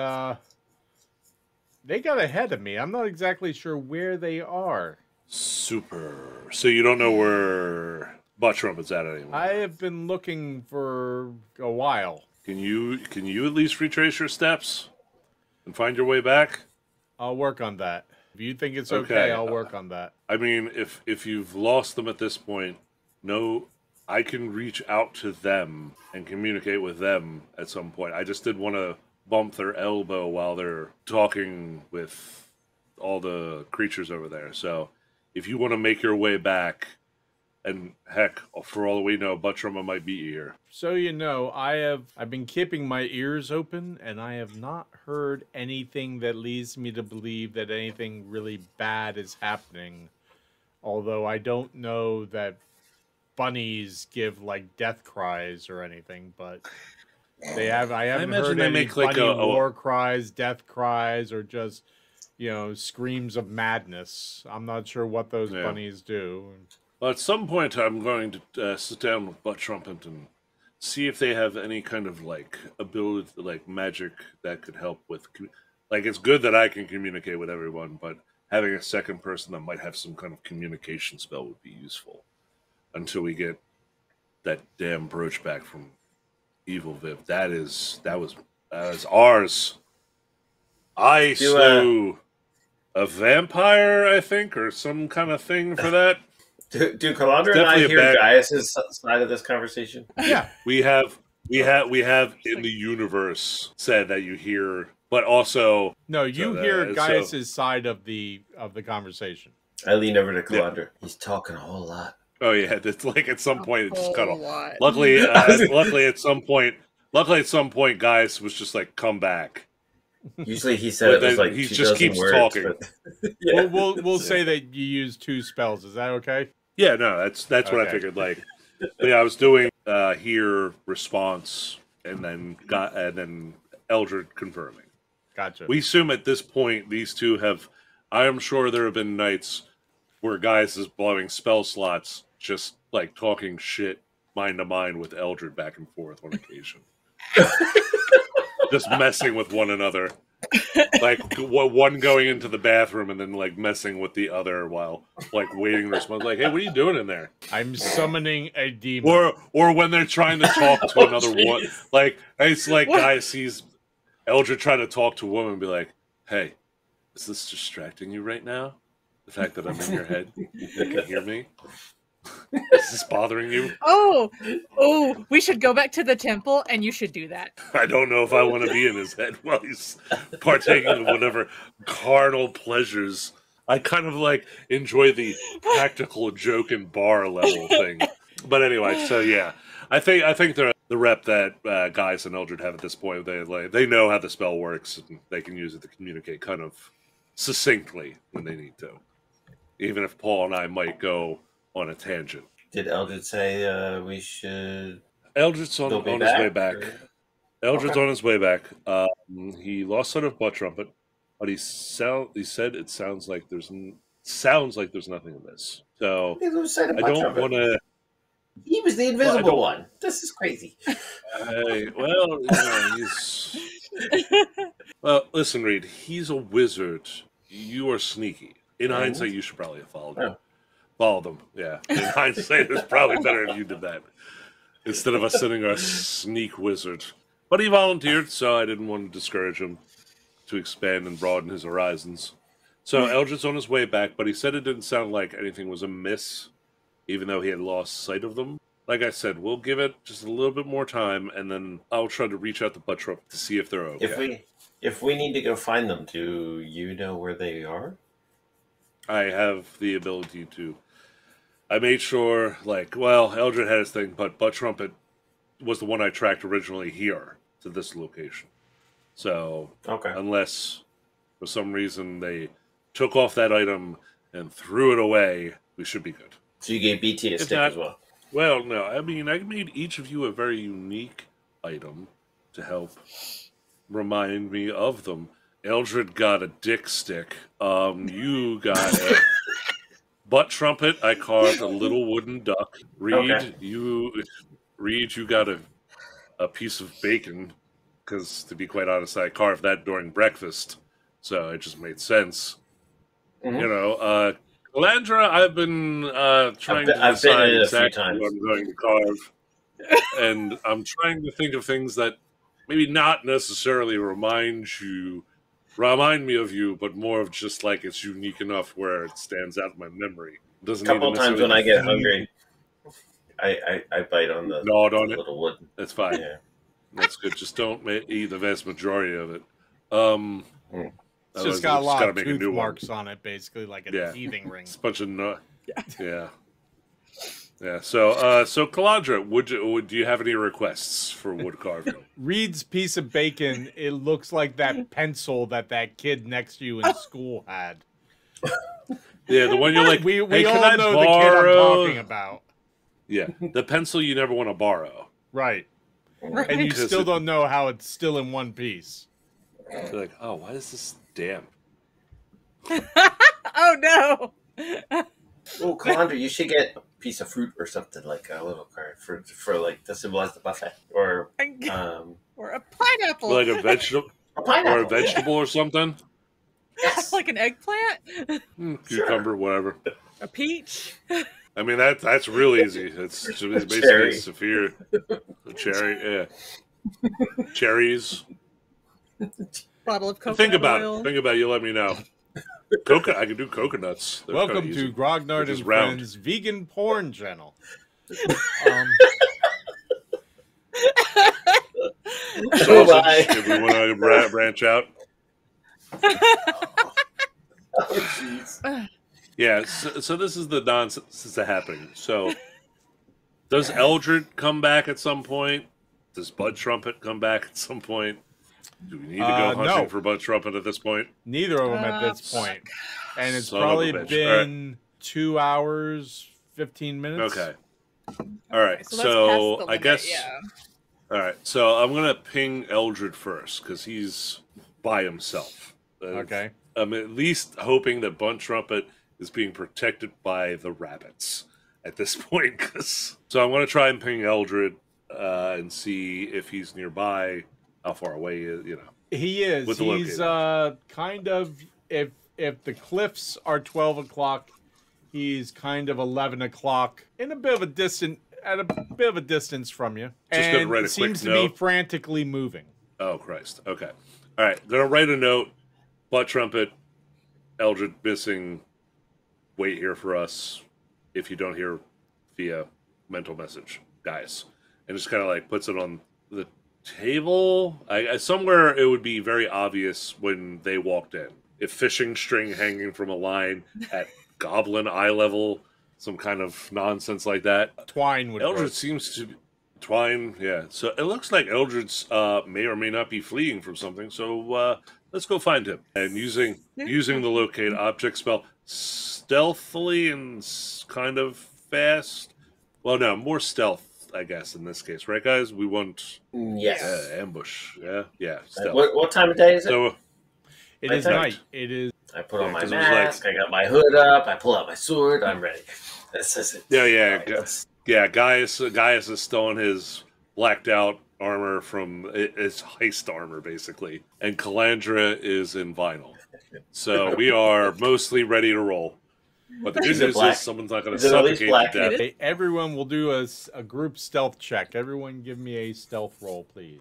they got ahead of me. I'm not exactly sure where they are. Super. So you don't know where Butt Trumpet's at anymore? I have been looking for a while. Can you at least retrace your steps and find your way back? I'll work on that. If you think it's Okay. okay, I'll work on that. I mean, if you've lost them at this point, no, I can reach out to them and communicate with them at some point. I just did want to bump their elbow while they're talking with all the creatures over there. So if you want to make your way back, and heck, for all we know, Buttruma might be here. So you know, I've been keeping my ears open, and I have not heard anything that leads me to believe that anything really bad is happening. Although I don't know that bunnies give like death cries or anything, but I haven't imagine heard they any make, like, bunny a war cries, death cries, or just screams of madness. I'm not sure what those bunnies do. Well, at some point, I'm going to sit down with Butt Trumpet and see if they have any kind of like ability, like magic that could help with. Like, it's good that I can communicate with everyone, but having a second person that might have some kind of communication spell would be useful until we get that damn brooch back from Evil Viv. That was ours. I slew a vampire, I think, or some kind of thing for that. Do Calandra and I hear Gaius' side of this conversation? Yeah, we have in the universe said that you hear, but also no, you hear Gaius' side of the conversation. I lean over to Calandra. Yeah. He's talking a whole lot. Oh yeah, it's like at some point it just cut off. Luckily at some point, Gaius was just like, "Come back." Usually he said it was like he just keeps words, talking. But, yeah. We'll say that you use 2 spells. Is that okay? Yeah, no, that's okay. What I figured. Like, yeah, I was doing hear response, and then Eldred confirming. Gotcha. We assume at this point these two have. I am sure there have been nights where Gaius is blowing spell slots, just like talking shit mind to mind with Eldred back and forth on occasion. Just messing with one another, like one going into the bathroom and then like messing with the other while like waiting to respond. Like, hey, what are you doing in there? I'm summoning a demon. Or when they're trying to talk to another one, like it's like Guy sees Eldred trying to talk to a woman and be like, hey, is this distracting you right now? The fact that I'm in your head, you can hear me. Is this bothering you? Oh, we should go back to the temple and you should do that. I don't know if I want to be in his head while he's partaking of whatever carnal pleasures. I kind of like enjoy the practical joke and bar level thing. But anyway, so yeah. I think they're the rep that Gaius and Eldred have at this point. They know how the spell works and they can use it to communicate kind of succinctly when they need to. Even if Paul and I might go on a tangent. Did Eldred say we should? Eldred's on his way back. Eldred's on his way back. He lost sight of Butt Trumpet, but he said it sounds like there's nothing in this. So I don't want to. He was the invisible one. This is crazy. He's. Well, listen, Reed. He's a wizard. You are sneaky. In hindsight, you should probably have followed him. Follow them, yeah. In hindsight, it's probably better if you did that instead of us sending our sneak wizard. But he volunteered, so I didn't want to discourage him to expand and broaden his horizons. So Eldred's on his way back, but he said it didn't sound like anything was amiss, even though he had lost sight of them. Like I said, we'll give it just a little bit more time, and then I'll try to reach out to Butt Trumpet to see if they're okay. If we need to go find them, do you know where they are? I have the ability to. I made sure, Eldred had his thing, but Butt Trumpet was the one I tracked originally here to this location. So, unless for some reason they took off that item and threw it away, we should be good. So you gave BT a stick as well? Well, no. I mean, I made each of you a very unique item to help remind me of them. Eldred got a dick stick. You got a Butt Trumpet. I carved a little wooden duck. Reed, you got a piece of bacon. Because to be quite honest, I carved that during breakfast, so it just made sense. Mm-hmm. You know, Calandra, I've been trying to decide exactly what I'm going to carve, and I'm trying to think of things that maybe not necessarily remind me of you, but more of just like it's unique enough where it stands out in my memory. A couple times when I get hungry, I bite on the little wood. That's fine. Yeah. That's good. Just don't eat the vast majority of it. It's just got a lot of tooth marks on it, basically, like a teething ring. It's a bunch of yeah. So, Calandra, do you have any requests for wood carving? Reed's piece of bacon. It looks like that pencil that kid next to you in school had. Yeah, the one you're like. We all know the kid I'm talking about. Yeah, the pencil you never want to borrow. Right. And you still don't know how it's still in one piece. You're like, oh, why is this damp? Oh, no. Oh, Calandra, you should get piece of fruit or something, like a little card for like to symbolize the buffet, or or a pineapple, like a vegetable, or a vegetable or something. Yes. like an eggplant, Cucumber, whatever. a peach. I mean that's real easy. It's basically Cherry. Saphir, a cherry, yeah, cherries. Bottle of coconut Think about oil. it. Think about it. You let me know. I can do coconuts. They're Welcome kinda to easy. Grognard Just and round. Friends Vegan Porn Channel. Sausage. If we want to branch out. Oh, jeez. Yeah. So this is the nonsense that's happening. So does Eldred come back at some point? Does Bud Trumpet come back at some point? Do we need to go hunting No. for Bud Trumpet at this point? Neither of them at this point. And it's Son of a probably bitch. been 2 hours, 15 minutes. Okay. All right. So that's So past the I limit, guess. yeah. All right. So I'm gonna ping Eldred first because he's by himself. Okay. I'm at least hoping that Bud Trumpet is being protected by the rabbits at this point. So I'm gonna try and ping Eldred and see if he's nearby, how far away he is, He is. With the He's kind of, if the cliffs are 12 o'clock, he's kind of 11 o'clock at a bit of a distance from you. Just gonna and write a seems quick to be note. frantically moving. Oh Christ. Okay. All right. Gonna write a note. Bud Trumpet, Eldred missing. Wait here for us. If you don't hear via mental message, guys, and just kind of like puts it on the table. Somewhere it would be very obvious when they walked in. If fishing string hanging from a line at goblin eye level, some kind of nonsense like that. Twine would Eldred work. seems to twine, yeah. So it looks like Eldred's may or may not be fleeing from something. So let's go find him. And using the locate object spell stealthily and kind of fast. Well, no, more stealth, I guess, in this case, right, guys? We want Yes. ambush. Yeah, stealth. What time of day is it? So It I is think- night. It is. I put on Yeah, my 'cause it was mask. I got my hood up. I pull out my sword. I'm ready. This is it. yeah, All right, let's- Gaius is still in his blacked out armor from his heist armor, basically, and Calandra is in vinyl. So we are mostly ready to roll. But the good Is it news black? is someone's not going to Is it at least suffocate black? to death. Hey, everyone will do a group stealth check. Everyone give me a stealth roll, please.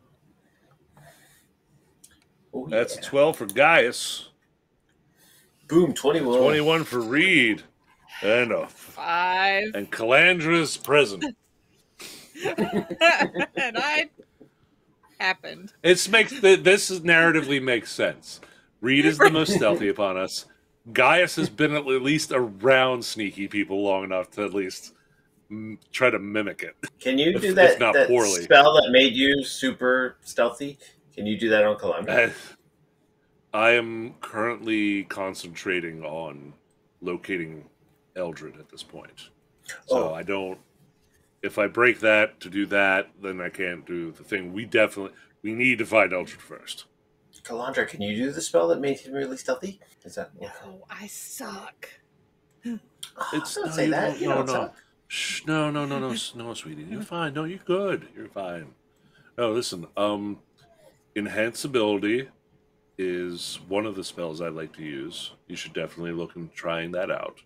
Oh, That's yeah. 12 for Gaius, Boom, 21. 21 for Reed, and 5. Calandra's present. And I happened. This narratively makes sense. Reed is the most stealthy upon us. Gaius has been at least around sneaky people long enough to at least try to mimic it. Can you If- do that, if not that poorly. spell that made you super stealthy? Can you do that on Calandra? I am currently concentrating on locating Eldred at this point. So Oh. I don't. If I break that to do that, then I can't do the thing. We need to find Eldred first. Calandra, can you do the spell that made him really stealthy? Is that Oh, I suck. It's don't no, say you that. don't- You no, don't no. suck. Shh, no, sweetie. You're fine. No, you're good. You're fine. No, listen. Enhanceability is one of the spells I like to use. You should definitely look into trying that out.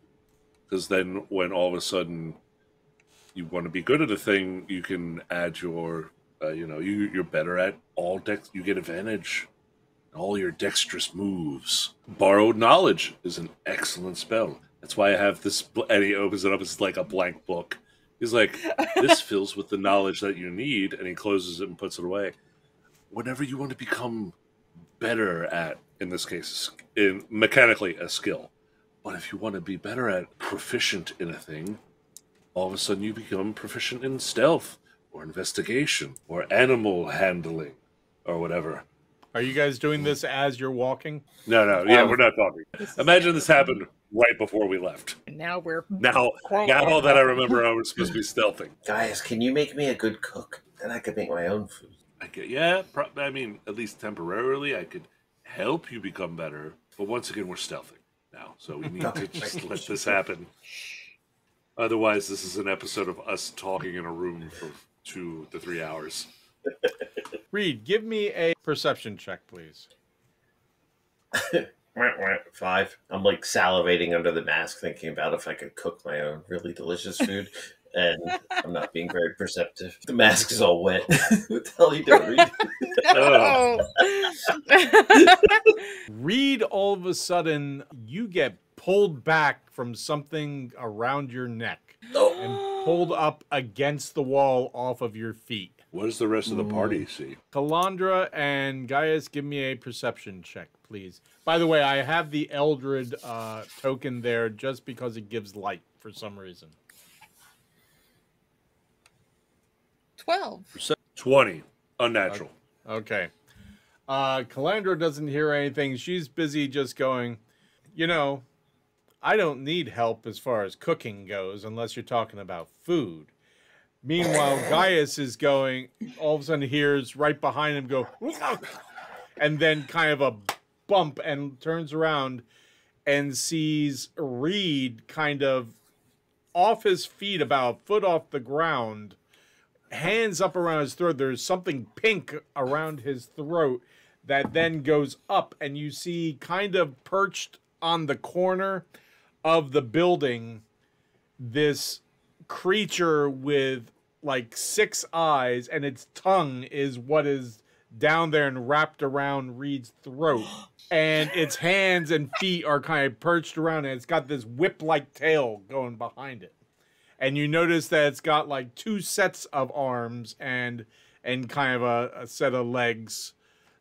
Because then, when all of a sudden you want to be good at a thing, you can add your, you're better at all dex. You get advantage. All your dexterous moves. Borrowed knowledge is an excellent spell. That's why I have this. And he opens it up. It's like a blank book. He's like, this fills with the knowledge that you need, and he closes it and puts it away. Whenever you want to become better at, in this case, in mechanically a skill, but if you want to be better at proficient in a thing, all of a sudden you become proficient in stealth or investigation or animal handling or whatever. Are you guys doing this as you're walking? No, we're not talking. Imagine this happened right before we left. And now we're Now that I remember, I was supposed to be stealthing. Guys, can you make me a good cook? Then I could make my own food. I mean, at least temporarily, I could help you become better. But once again, we're stealthing now, so we need to just let this happen. Otherwise, this is an episode of us talking in a room for 2 to 3 hours. Reed, give me a perception check, please. 5. I'm like salivating under the mask, thinking about if I could cook my own really delicious food, and I'm not being very perceptive. The mask is all wet. What the hell are you doing, Reed? Reed, all of a sudden, you get pulled back from something around your neck and pulled up against the wall off of your feet. What does the rest of the party see? Calandra and Gaius, give me a perception check, please. By the way, I have the Eldred token there just because it gives light for some reason. 12. 20. Unnatural. Okay. Calandra doesn't hear anything. She's busy just going, you know, I don't need help as far as cooking goes unless you're talking about food. Meanwhile, Gaius is going, all of a sudden hears right behind him go, and then kind of a bump and turns around and sees Reed kind of off his feet, about a foot off the ground, hands up around his throat. There's something pink around his throat that then goes up, and you see kind of perched on the corner of the building this creature with like 6 eyes, and its tongue is what is down there and wrapped around Reed's throat. And its hands and feet are kind of perched around it. It's got this whip-like tail going behind it. And you notice that it's got like 2 sets of arms and kind of a set of legs.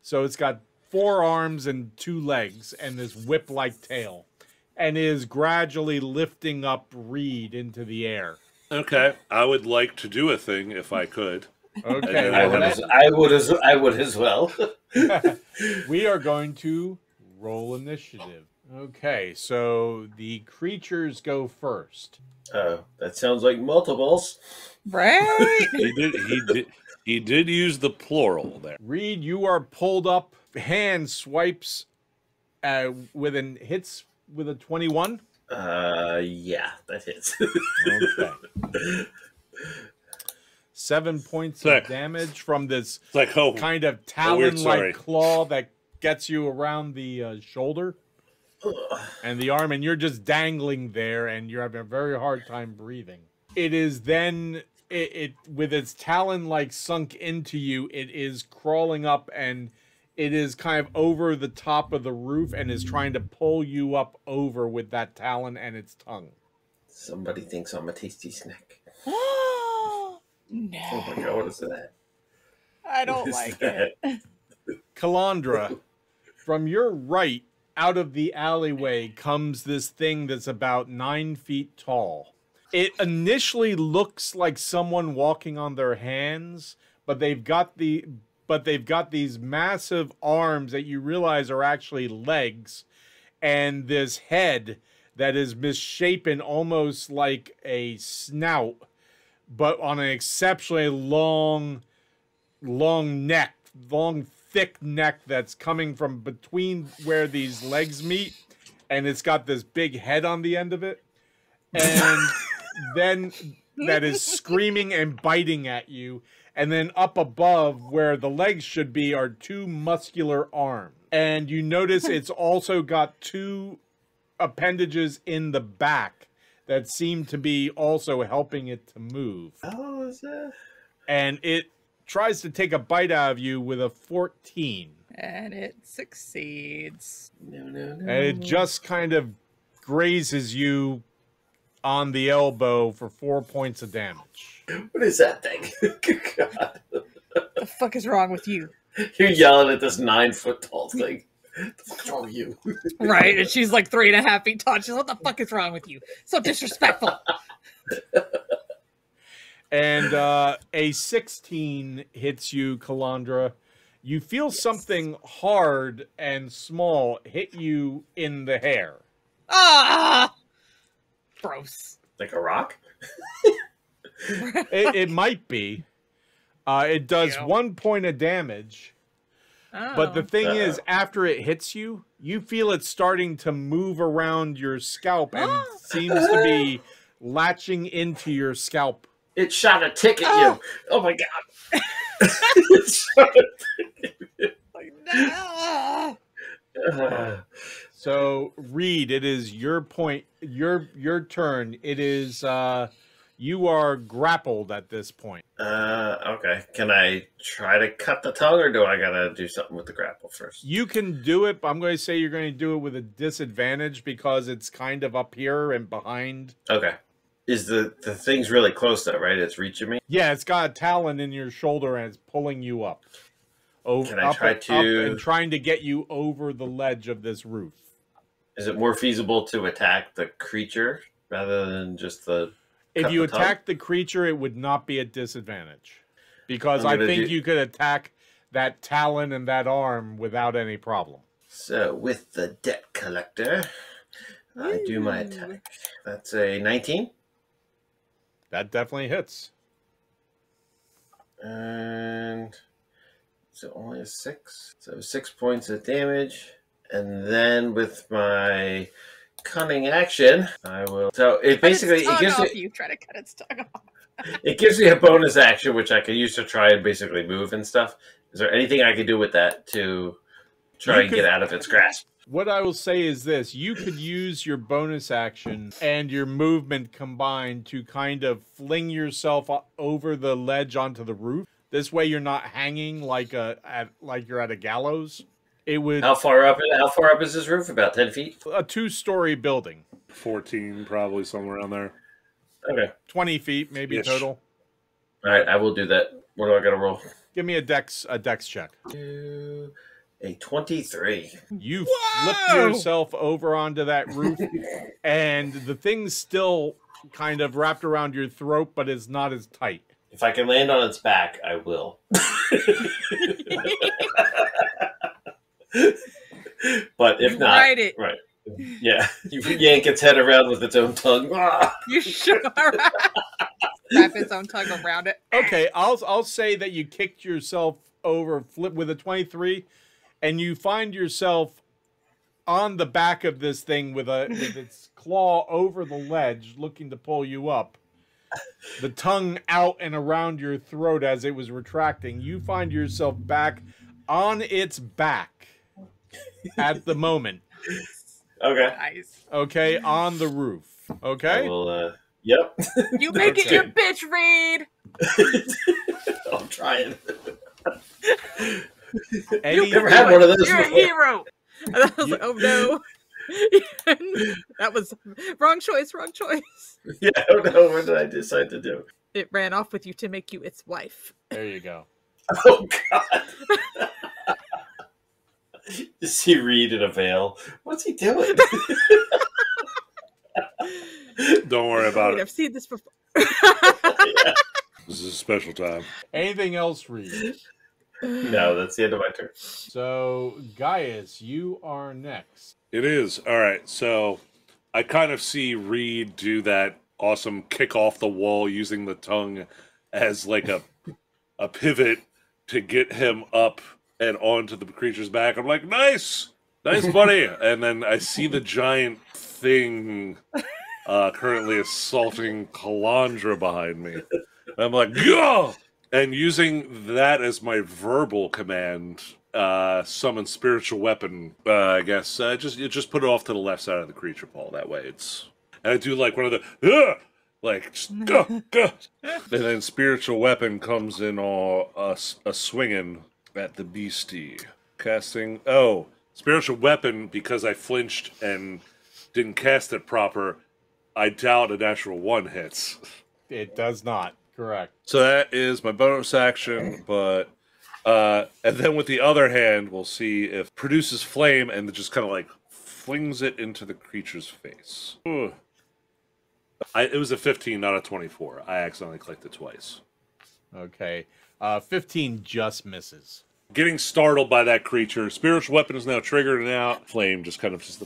So it's got 4 arms and 2 legs and this whip-like tail. And is gradually lifting up Reed into the air. Okay, I would like to do a thing if I could. Okay, I would as well. we are going to roll initiative. Okay, so the creatures go first. That sounds like multiples. Right? He did use the plural there. Reed, you are pulled up. Hand swipes hits with a 21. Yeah, that hits. Okay. 7 points of damage from this kind of talon-like claw that gets you around the shoulder and the arm, and you're just dangling there, and you're having a very hard time breathing. It is then, it with its talon-like sunk into you, it is crawling up, and it is kind of over the top of the roof and is trying to pull you up over with that talon and its tongue. Somebody thinks I'm a tasty snack. No. Oh my god, what is that? I don't like it. Calandra, from your right, out of the alleyway, comes this thing that's about 9 feet tall. It initially looks like someone walking on their hands, but they've got these massive arms that you realize are actually legs, and this head that is misshapen almost like a snout, but on an exceptionally long thick neck that's coming from between where these legs meet, and it's got this big head on the end of it, and then that is screaming and biting at you. And then up above where the legs should be are 2 muscular arms. And you notice it's also got 2 appendages in the back that seem to be also helping it to move. Oh, is that? And it tries to take a bite out of you with a 14. And it succeeds. No. And it just kind of grazes you on the elbow for 4 points of damage. What is that thing? God. What the fuck is wrong with you? You're yelling at this 9-foot tall thing. What the fuck is wrong with you? Right, and she's like 3.5 feet tall. She's like, what the fuck is wrong with you? So disrespectful. And a 16 hits you, Calandra. You feel something hard and small hit you in the hair. Ah! Gross. Like a rock? It might be. It does 1 point of damage. Oh. But the thing is, after it hits you, you feel it starting to move around your scalp and seems to be latching into your scalp. It shot a tick at you. Oh my god. It shot a tick at you. So, Reed, it is your point, your turn. It is you are grappled at this point. Okay. Can I try to cut the tongue, or do I gotta do something with the grapple first? You can do it, but I'm going to say you're going to do it with a disadvantage because it's kind of up here and behind. Okay. Is the thing's really close though, right? It's reaching me? Yeah, it's got a talon in your shoulder and it's pulling you up. Can I try up and trying to get you over the ledge of this roof. Is it more feasible to attack the creature rather than just the... If you attack the creature, it would not be a disadvantage. Because I think you could attack that talon and that arm without any problem. So, with the debt collector, I do my attack. That's a 19. That definitely hits. And so only a 6. So 6 points of damage. And then with my cunning action, I will... So it basically... It gives me... You try to cut its tongue off. It gives me a bonus action, which I can use to try and basically move and stuff. Is there anything I can do with that to try and get out of its grasp? What I will say is this. You could use your bonus action and your movement combined to kind of fling yourself over the ledge onto the roof. This way you're not hanging like you're at a gallows. It would... How far up is this roof? About 10 feet? A 2-story building. 14, probably somewhere around there. Okay. 20 feet, maybe total. All right, I will do that. What do I got to roll? Give me a dex check. A 23. You flip yourself over onto that roof, and the thing's still kind of wrapped around your throat, but it's not as tight. If I can land on its back, I will. But if not, right. Yeah, you yank its head around with its own tongue. You sure? Wrap its own tongue around it. Okay, I'll say that you kicked yourself over, flip with a 23, and you find yourself on the back of this thing with its claw over the ledge, looking to pull you up. The tongue out and around your throat as it was retracting. You find yourself back on its back at the moment. Okay. Nice. Okay, on the roof. Okay? I will, yep. You make it your bitch, Reed! I'm trying. You've never had one of those You're before. A hero! And I was like, oh no. That was wrong choice. Yeah, I don't know. What did I decide to do? It ran off with you to make you its wife. There you go. Oh, God. You see Reed in a veil. What's he doing? Don't worry about it. I've seen this before. Yeah. This is a special time. Anything else, Reed? No, that's the end of my turn. So, Gaius, you are next. It is. All right, so I kind of see Reed do that awesome kick off the wall using the tongue as like a pivot to get him up and onto the creature's back. I'm like, nice, buddy. And then I see the giant thing currently assaulting Calandra behind me. And I'm like, yeah! And using that as my verbal command, summon spiritual weapon. I guess just put it off to the left side of the creature, Paul. That way it's. And I do like one of the like just go. And then spiritual weapon comes in all a swinging at the beastie, casting. Oh, spiritual weapon because I flinched and didn't cast it proper. I doubt a natural 1 hits. It does not. Correct. So that is my bonus action, but and then with the other hand, we'll see if produces flame and just kind of like flings it into the creature's face. It was a 15, not a 24. I accidentally clicked it twice. Okay. 15 just misses. Getting startled by that creature. Spiritual weapon is now triggered, and now flame just kind of just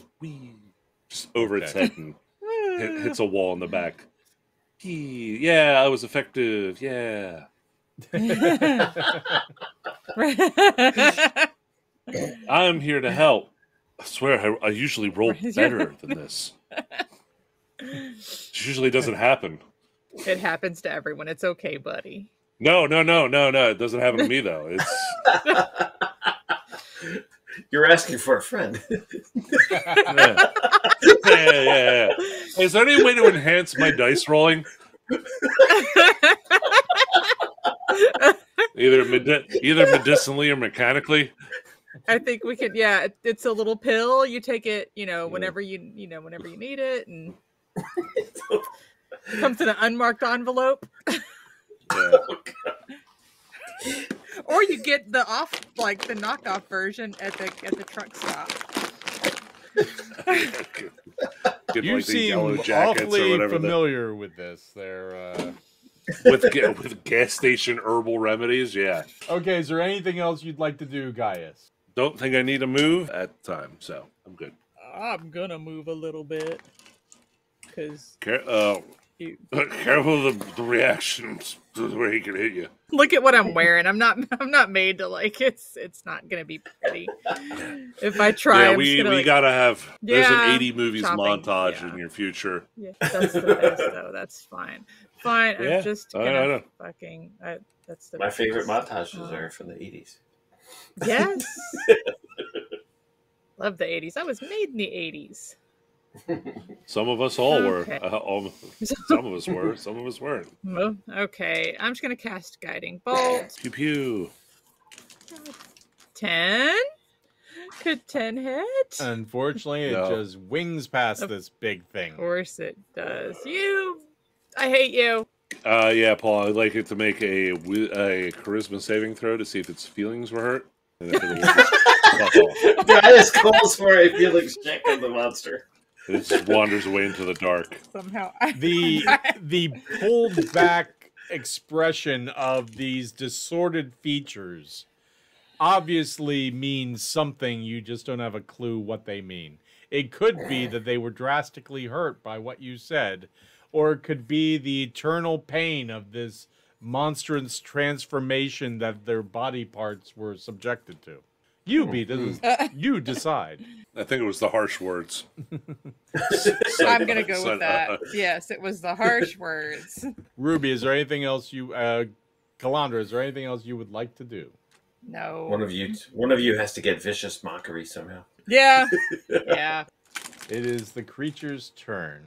over its head and hits a wall in the back. Yeah, I was effective. Yeah. I'm here to help. I swear, I usually roll better than this. It usually doesn't happen. It happens to everyone. It's okay, buddy. No. It doesn't happen to me, though. It's You're asking for a friend. yeah. Yeah. Is there any way to enhance my dice rolling? Either medicinally or mechanically. I think we could. Yeah, it's a little pill. You take it, whenever you need it, and comes in an unmarked envelope. Yeah. Or you get the knockoff version at the truck stop. Get, You like, the seem Yellow Jackets or awfully whatever familiar with this. They're with gas station herbal remedies. Yeah. okay. Is there anything else you'd like to do, Gaius? Don't think I need to move at the time, so I'm good. I'm gonna move a little bit because Careful of the reactions to where he can hit you. look at what I'm wearing. I'm not made to it's not gonna be pretty. If I try, Yeah, we gotta have. There's an 80 movies chopping, montage yeah. in your future. Yeah, that's the best though. That's fine. Fine. Yeah, I'm just I gonna know. fucking. That's the My favorite best. montages are from the 80s. Yes. Love the 80s. I was made in the 80s. Some of us all Okay. were. Some of us were. Some of us weren't. Well, okay. I'm just gonna cast Guiding Bolt. Pew pew. 10. Could 10 hit? Unfortunately, No. it just wings past this big thing. Of course it does. I hate you. Yeah, Paul. I'd like it to make a charisma saving throw to see if its feelings were hurt. And if it'll fuck off. Gaius calls for a feelings check on the monster. It just wanders away into the dark. Somehow. The pulled back expression of these disordered features obviously means something. You just don't have a clue what they mean. It could be that they were drastically hurt by what you said, or it could be the eternal pain of this monstrous transformation that their body parts were subjected to. You decide. I think it was the harsh words. I'm gonna go with that. Yes, it was the harsh words. Ruby, is there anything else Calandra, is there anything else you would like to do? No. One of you has to get vicious mockery somehow. Yeah. Yeah. It is the creature's turn.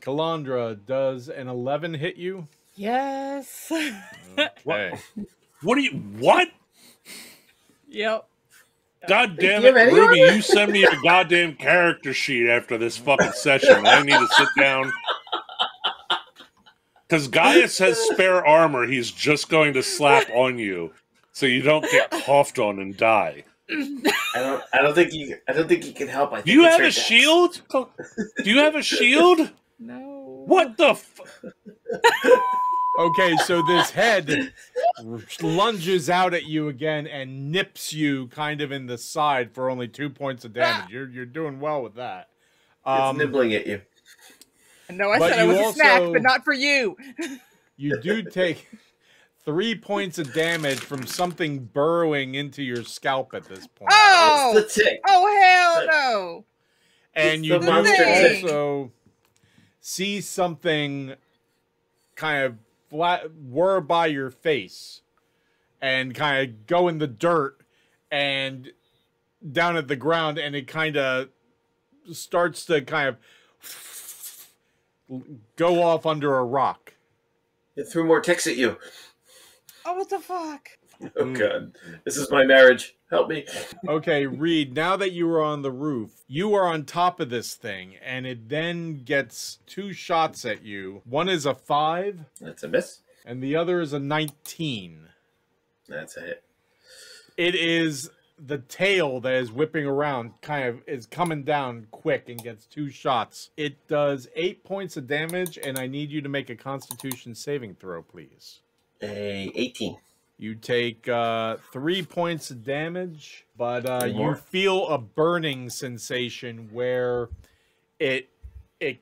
Calandra, does an 11 hit you? Yes. Okay. What? Yep. God damn Do you it, have any Ruby, armor? you send me a goddamn character sheet after this fucking session. I need to sit down. Because Gaius has spare armor he's just going to slap on you so you don't get coughed on and die. I don't think you can help. I think Do you it's have her a dex. shield? Do you have a shield? No. What the Okay, so this head lunges out at you again and nips you kind of in the side for only 2 points of damage. You're doing well with that. It's nibbling at you. No, I But said I was you a snack, also- but not for you. You do take 3 points of damage from something burrowing into your scalp at this point. Oh! It's the tick. Oh, hell no. And It's you the do monster tick. also see something kind of whir by your face and kind of go in the dirt and down at the ground, and it kind of starts to kind of go off under a rock. It threw more ticks at you. Oh, what the fuck? Oh god, this is my marriage. Help me. Okay, Reed, now that you are on the roof, you are on top of this thing, and it then gets 2 shots at you. One is a 5, That's a miss. and the other is a 19. That's a hit. It is the tail that is whipping around, kind of is coming down quick and gets 2 shots. It does 8 points of damage, and I need you to make a Constitution saving throw, please. A 18. You take 3 points of damage, but Any you more? feel a burning sensation where it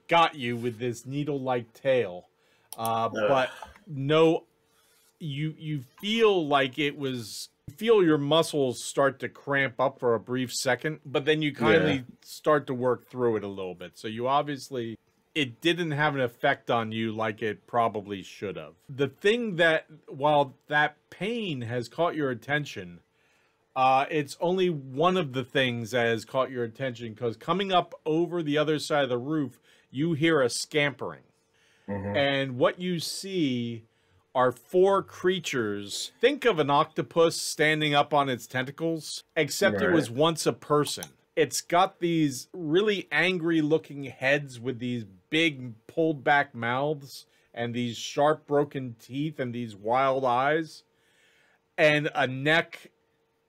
got you with this needle-like tail. But no, you feel like it was. You feel your muscles start to cramp up for a brief second, but then you kindly start to work through it a little bit. So you obviously it didn't have an effect on you like it probably should have. The thing that, while that pain has caught your attention, it's only one of the things that has caught your attention, because coming up over the other side of the roof, you hear a scampering. And what you see are 4 creatures. Think of an octopus standing up on its tentacles, except it was once a person. It's got these really angry looking heads with these big pulled back mouths and these sharp broken teeth and these wild eyes and a neck.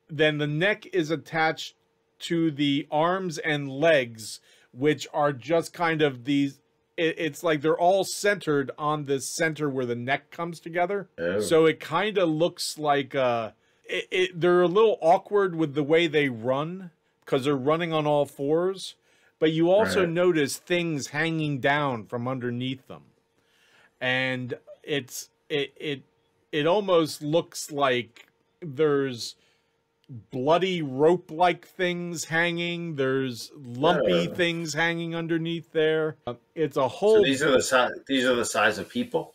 Then the neck is attached to the arms and legs, which are just kind of these, it's like they're all centered on this center where the neck comes together. So it kind of looks like they're a little awkward with the way they run, because they're running on all 4s, but you also notice things hanging down from underneath them. And it almost looks like there's bloody rope-like things hanging. There's lumpy things hanging underneath there. It's a whole. So these are the size of people.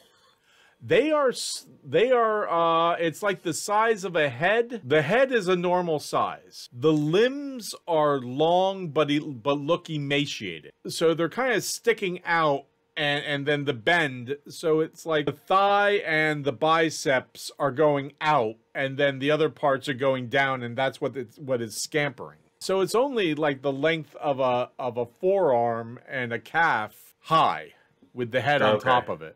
They are. It's like the size of a head. The head is a normal size. The limbs are long, but look emaciated. So they're kind of sticking out. And then the bend, so it's like the thigh and the biceps are going out, and then the other parts are going down, and that's what is scampering. So it's only like the length of a forearm and a calf high, with the head on top of it.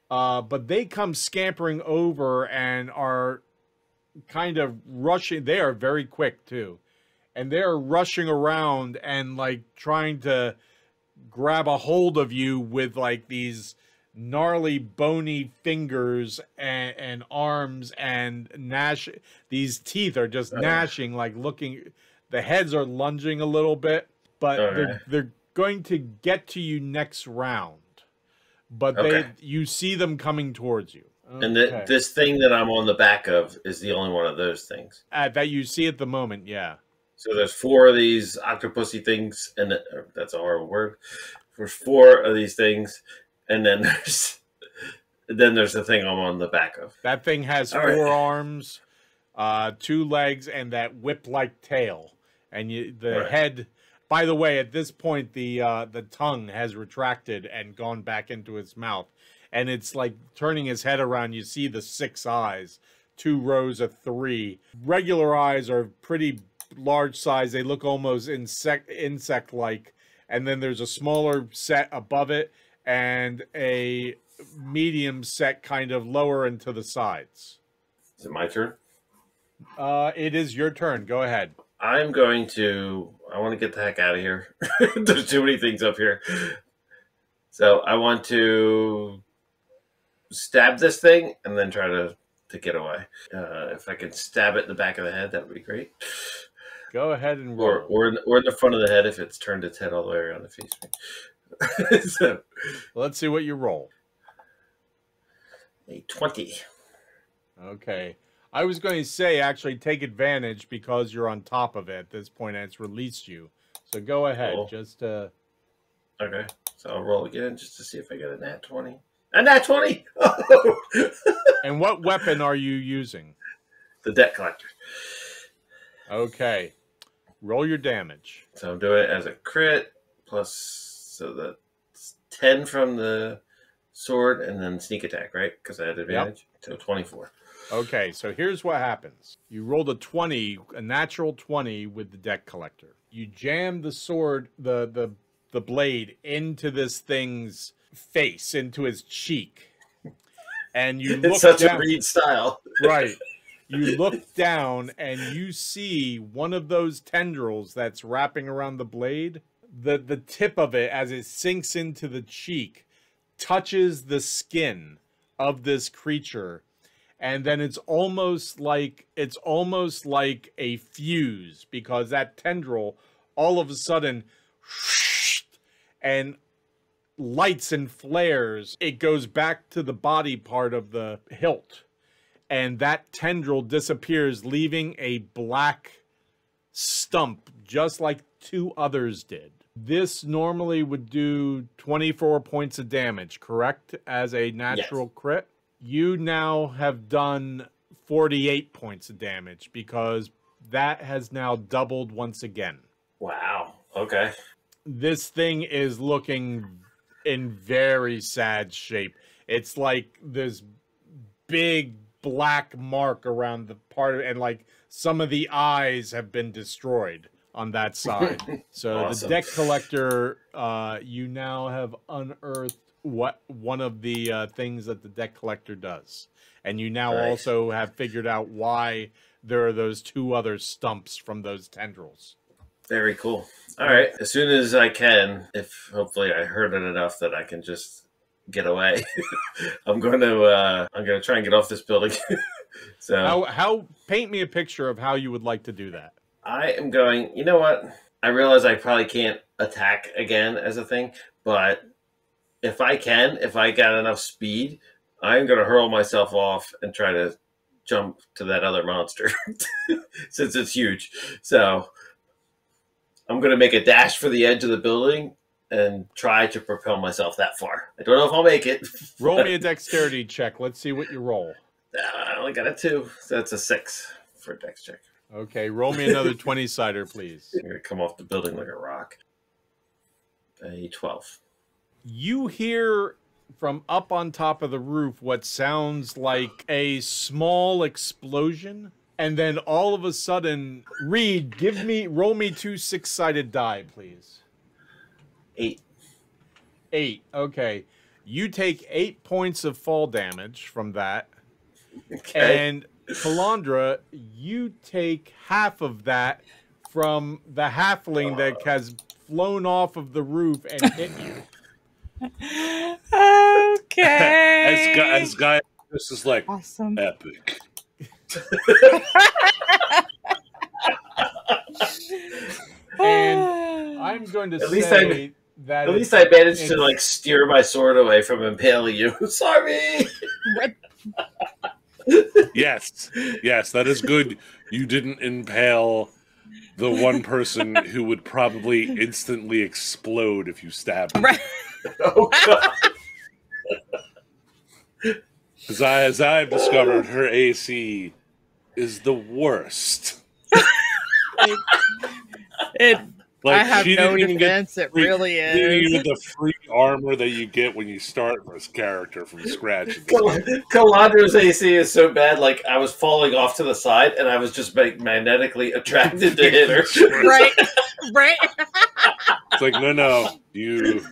But they come scampering over and are kind of rushing. They are very quick too, and they are rushing around and like trying to grab a hold of you with like these gnarly bony fingers and arms, and these teeth are just gnashing, like looking, the heads are lunging a little bit, but they're going to get to you next round, but you see them coming towards you. And this thing that I'm on the back of is the only one of those things that you see at the moment. So there's 4 of these octopusy things, and that's a horrible word. There's 4 of these things, and then there's the thing I'm on the back of. That thing has 4 arms, 2 legs, and that whip-like tail. And the head. By the way, at this point, the tongue has retracted and gone back into its mouth, and it's like turning his head around. You see the 6 eyes, 2 rows of 3. Regular eyes are pretty large size. They look almost insect-like, and then there's a smaller set above it and a medium set kind of lower and to the sides. Is it my turn? It is your turn. Go ahead. I want to get the heck out of here. There's too many things up here. So I want to stab this thing and then try to get away. If I can stab it in the back of the head, that would be great. Go ahead and roll. Or in the front of the head if it's turned its head all the way around to face me. So, let's see what you roll. A 20. Okay. I was going to say, actually, take advantage because you're on top of it at this point and it's released you. So go ahead. Cool. Just Okay. So I'll roll again just to see if I get a nat 20. A nat 20! And what weapon are you using? The debt collector. Okay. Roll your damage. So I'm doing it as a crit, so that's 10 from the sword, and then sneak attack, right? Because I had advantage. Yep. So 24. Okay, so here's what happens. You rolled a natural 20 with the deck collector. You jam the sword, the blade into this thing's face, into its cheek. And you look it's such down, a Reed style. Right. You look down and you see one of those tendrils that's wrapping around the blade. The tip of it, as it sinks into the cheek, touches the skin of this creature. And then it's almost like a fuse, because that tendril all of a sudden and lights and flares. It goes back to the body part of the hilt. And that tendril disappears, leaving a black stump, just like 2 others did. This normally would do 24 points of damage, correct? As a natural crit. You now have done 48 points of damage because that has now doubled once again. Wow. Okay. This thing is looking in very sad shape. It's like this big black mark around the part, and like some of the eyes have been destroyed on that side. So Awesome. the deck collector, you now have unearthed one of the things that the deck collector does. And you now also have figured out why there are those 2 other stumps from those tendrils. Very cool. All right. As soon as I can, if hopefully I heard it enough that I can just get away, I'm going to try and get off this building. So how paint me a picture of how you would like to do that. I am going, you know what? I realize I probably can't attack again as a thing, but if I got enough speed, I'm going to hurl myself off and try to jump to that other monster since it's huge. So I'm going to make a dash for the edge of the building and try to propel myself that far. I don't know if I'll make it. Roll me a dexterity check. Let's see what you roll. I only got a 2, so that's a 6 for a dex check. Okay, roll me another 20-sider, please. I'm going to come off the building like a rock. A 12. You hear from up on top of the roof what sounds like a small explosion. And then all of a sudden, Reed, roll me 2 6-sided die, please. 8. 8, okay. You take 8 points of fall damage from that. Okay. And Calandra, you take half of that from the halfling that has flown off of the roof and hit you. Okay. as Guy, this is like Awesome. epic. And I'm going to At least say that At least I managed to like steer my sword away from impaling you. Sorry. Yes, that is good. You didn't impale the one person who would probably instantly explode if you stabbed him. Right. Oh God. As I've discovered, her AC is the worst. I have she no didn't even get defense. It really She didn't even is. get the free armor that you get when you start this character from scratch. Calandra's AC is so bad, like I was falling off to the side and I was just magnetically attracted to hit her. Right. It's like, no, you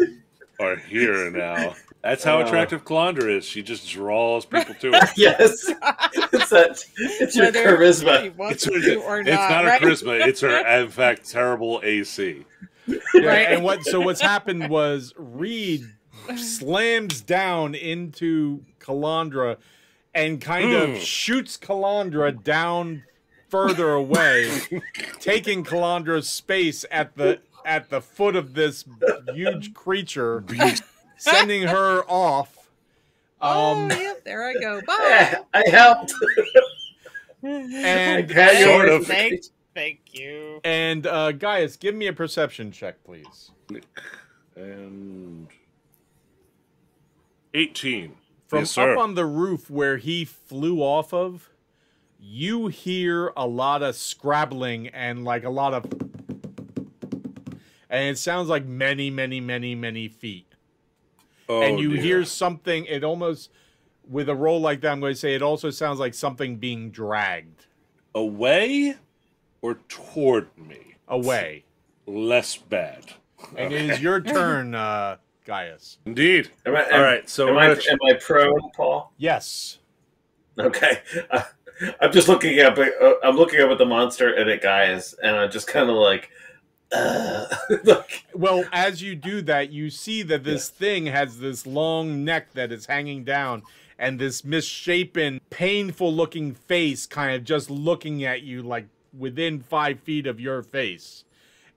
are here now. That's how attractive Calandra is. She just draws people to her. Yes. It's your Whether charisma. she wants It's to or not right? her charisma. It's her, in fact, terrible AC. Yeah, Right. and what's happened was Reed slams down into Calandra and kind of shoots Calandra down further away, taking Calandra's space at the foot of this huge creature, sending her off. Yep, there I go. Bye. I helped. And Sort of. Thank you. And Gaius, give me a perception check, please. And 18. From Yes, sir. up on the roof where he flew off of, you hear a lot of scrabbling and like a lot of, and it sounds like many, many, many, many feet. Oh, And you dear. hear something, it almost, with a roll like that, I'm going to say it also sounds like something being dragged Away or toward me? away. Less bad. And it is your turn, Gaius. Indeed. All right, so am I prone, Paul? Yes. Okay. I'm just looking up. I'm looking up at the monster and at Gaius, and I'm just kind of like, Well, as you do that, you see that this thing has this long neck that is hanging down, and this misshapen, painful-looking face kind of just looking at you, like within 5 feet of your face.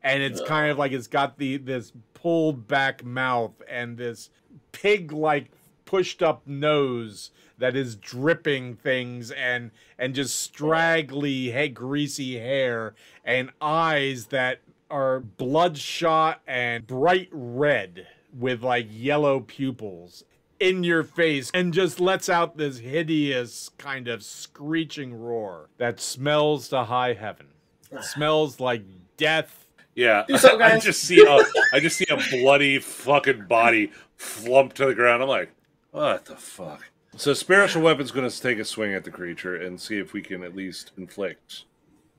And it's kind of like it's got this pulled back mouth and this pig-like pushed-up nose that is dripping things and just straggly, greasy hair and eyes that are bloodshot and bright red with like yellow pupils in your face and just lets out this hideous kind of screeching roar that smells to high heaven. It smells like death. Yeah, So, I guys. just see a bloody fucking body flump to the ground. I'm like, what the fuck? So spiritual weapon's going to take a swing at the creature and see if we can at least inflict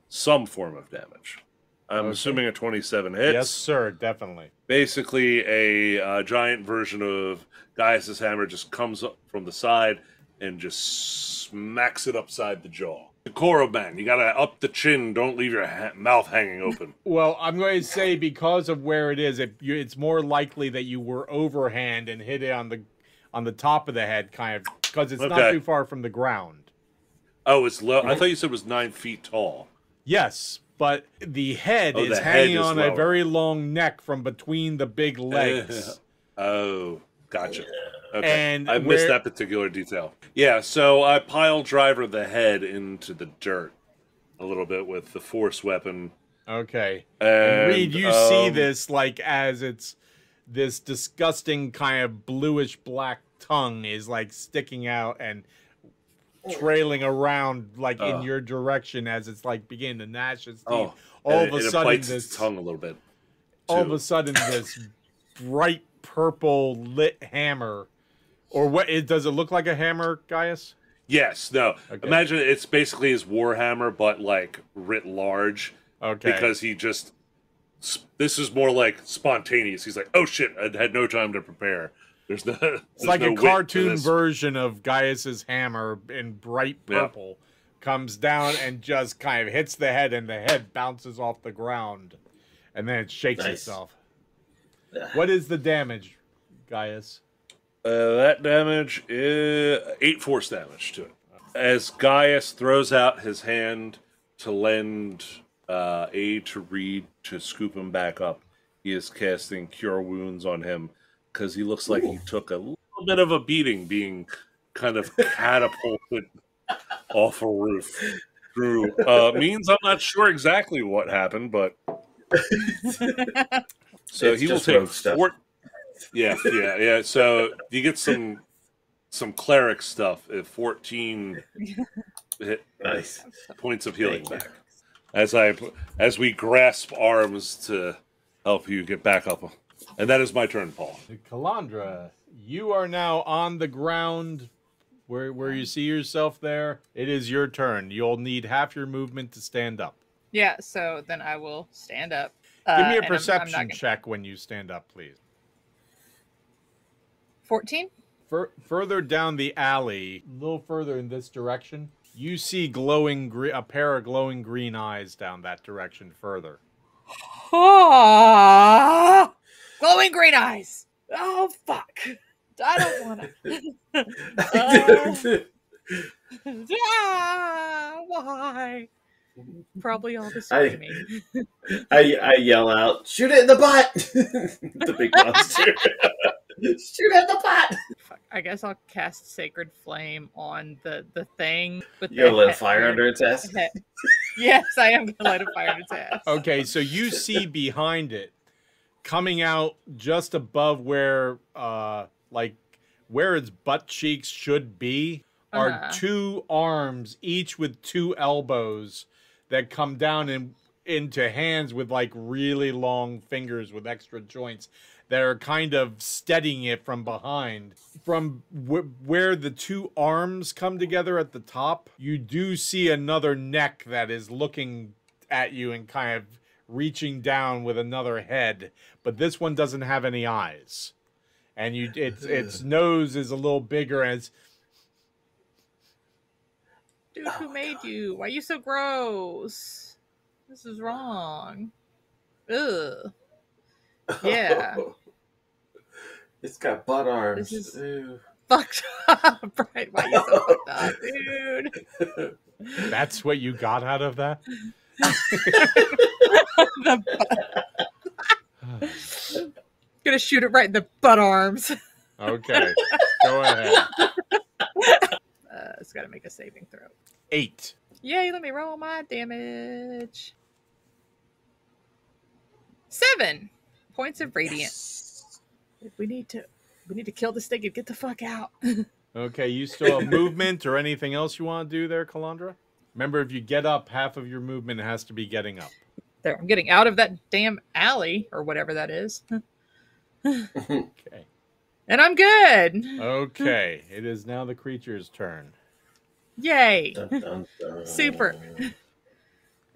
some form of damage. I'm assuming a 27 hits. Yes, sir, definitely. Basically, a giant version of Gaius' hammer just comes up from the side and just smacks it upside the jaw. Decoro, man, you gotta up the chin. Don't leave your mouth hanging open. Well, I'm going to say because of where it is, it's more likely that you were overhand and hit it on the top of the head, kind of, because it's not too far from the ground. Oh, it's low. I thought you said it was 9 feet tall. Yes, but the head is hanging on a very long neck from between the big legs. Oh, gotcha. Okay, And I missed that particular detail. Yeah, so I pile driver the head into the dirt a little bit with the force weapon. Okay. And Reed, you see this like as it's this disgusting kind of bluish black tongue is like sticking out and trailing around like in your direction as it's like beginning to gnash its teeth. All of a sudden, this tongue a little bit. All of a sudden, this bright purple lit hammer, or what? Does it look like a hammer, Gaius? Yes. No. Okay. Imagine it's basically his warhammer, but like writ large. Okay. Because he just. This is more like spontaneous. He's like, "Oh shit! I had no time to prepare." It's like a cartoon version of Gaius's hammer in bright purple. Yeah. Comes down and just kind of hits the head, and the head bounces off the ground, and then it shakes itself. What is the damage, Gaius? That damage is 8 force damage to it. As Gaius throws out his hand to lend aid to Reed to scoop him back up, he is casting Cure Wounds on him because he looks like he took a little bit of a beating being kind of catapulted off a roof through means I'm not sure exactly what happened, but so he will take 4. Yeah. So you get some cleric stuff at 14 points of healing back. As we grasp arms to help you get back up, and that is my turn, Paul. Calandra, you are now on the ground. Where you see yourself there, it is your turn. You'll need half your movement to stand up. Yeah, so then I will stand up. Give me a perception check when you stand up, please. 14? Further down the alley, a little further in this direction, you see a pair of glowing green eyes down that direction further. Oh, glowing green eyes! Oh, fuck. I don't want to. Why? Probably all the screaming. I yell out, "Shoot it in the butt!" The big monster. Shoot it in the butt! Fuck, I guess I'll cast Sacred Flame on the thing. You're gonna let a fire under its ass? Yes, I am gonna let a fire under its ass. Okay, so you see behind it, coming out just above where where its butt cheeks should be, are 2 arms, each with 2 elbows that come down into hands with like really long fingers with extra joints that are kind of steadying it from behind. From where the 2 arms come together at the top, you do see another neck that is looking at you and kind of reaching down with another head, but this one doesn't have any eyes. And its nose is a little bigger as... Dude, who made you? Why are you so gross? This is wrong. Ugh. Yeah. It's got butt arms. This is Ew. fucked up, right? Why are you so fucked up, dude? That's what you got out of that? Gonna shoot it right in the butt arms. Okay, go ahead. It's gotta make a saving throw. 8. Yay, let me roll my damage. 7 points of radiant. We need to kill this thing and get the fuck out. Okay, you still have movement or anything else you want to do there, Kalandra? Remember, if you get up, half of your movement has to be getting up. There, I'm getting out of that damn alley or whatever that is. Okay. And I'm good. Okay, it is now the creature's turn. Yay. Dun, dun, dun. Super.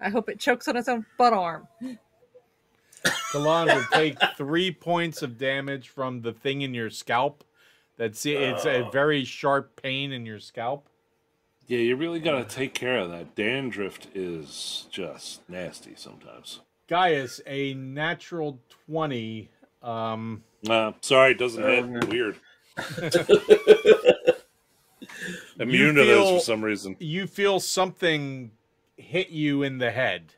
I hope it chokes on its own butt arm. Kalandra, take 3 points of damage from the thing in your scalp. It's a very sharp pain in your scalp. Yeah, you really got to take care of that. Dandruff is just nasty sometimes. Gaius, a natural 20. Sorry, it doesn't hit. Weird. Immune to those for some reason. You feel something hit you in the head.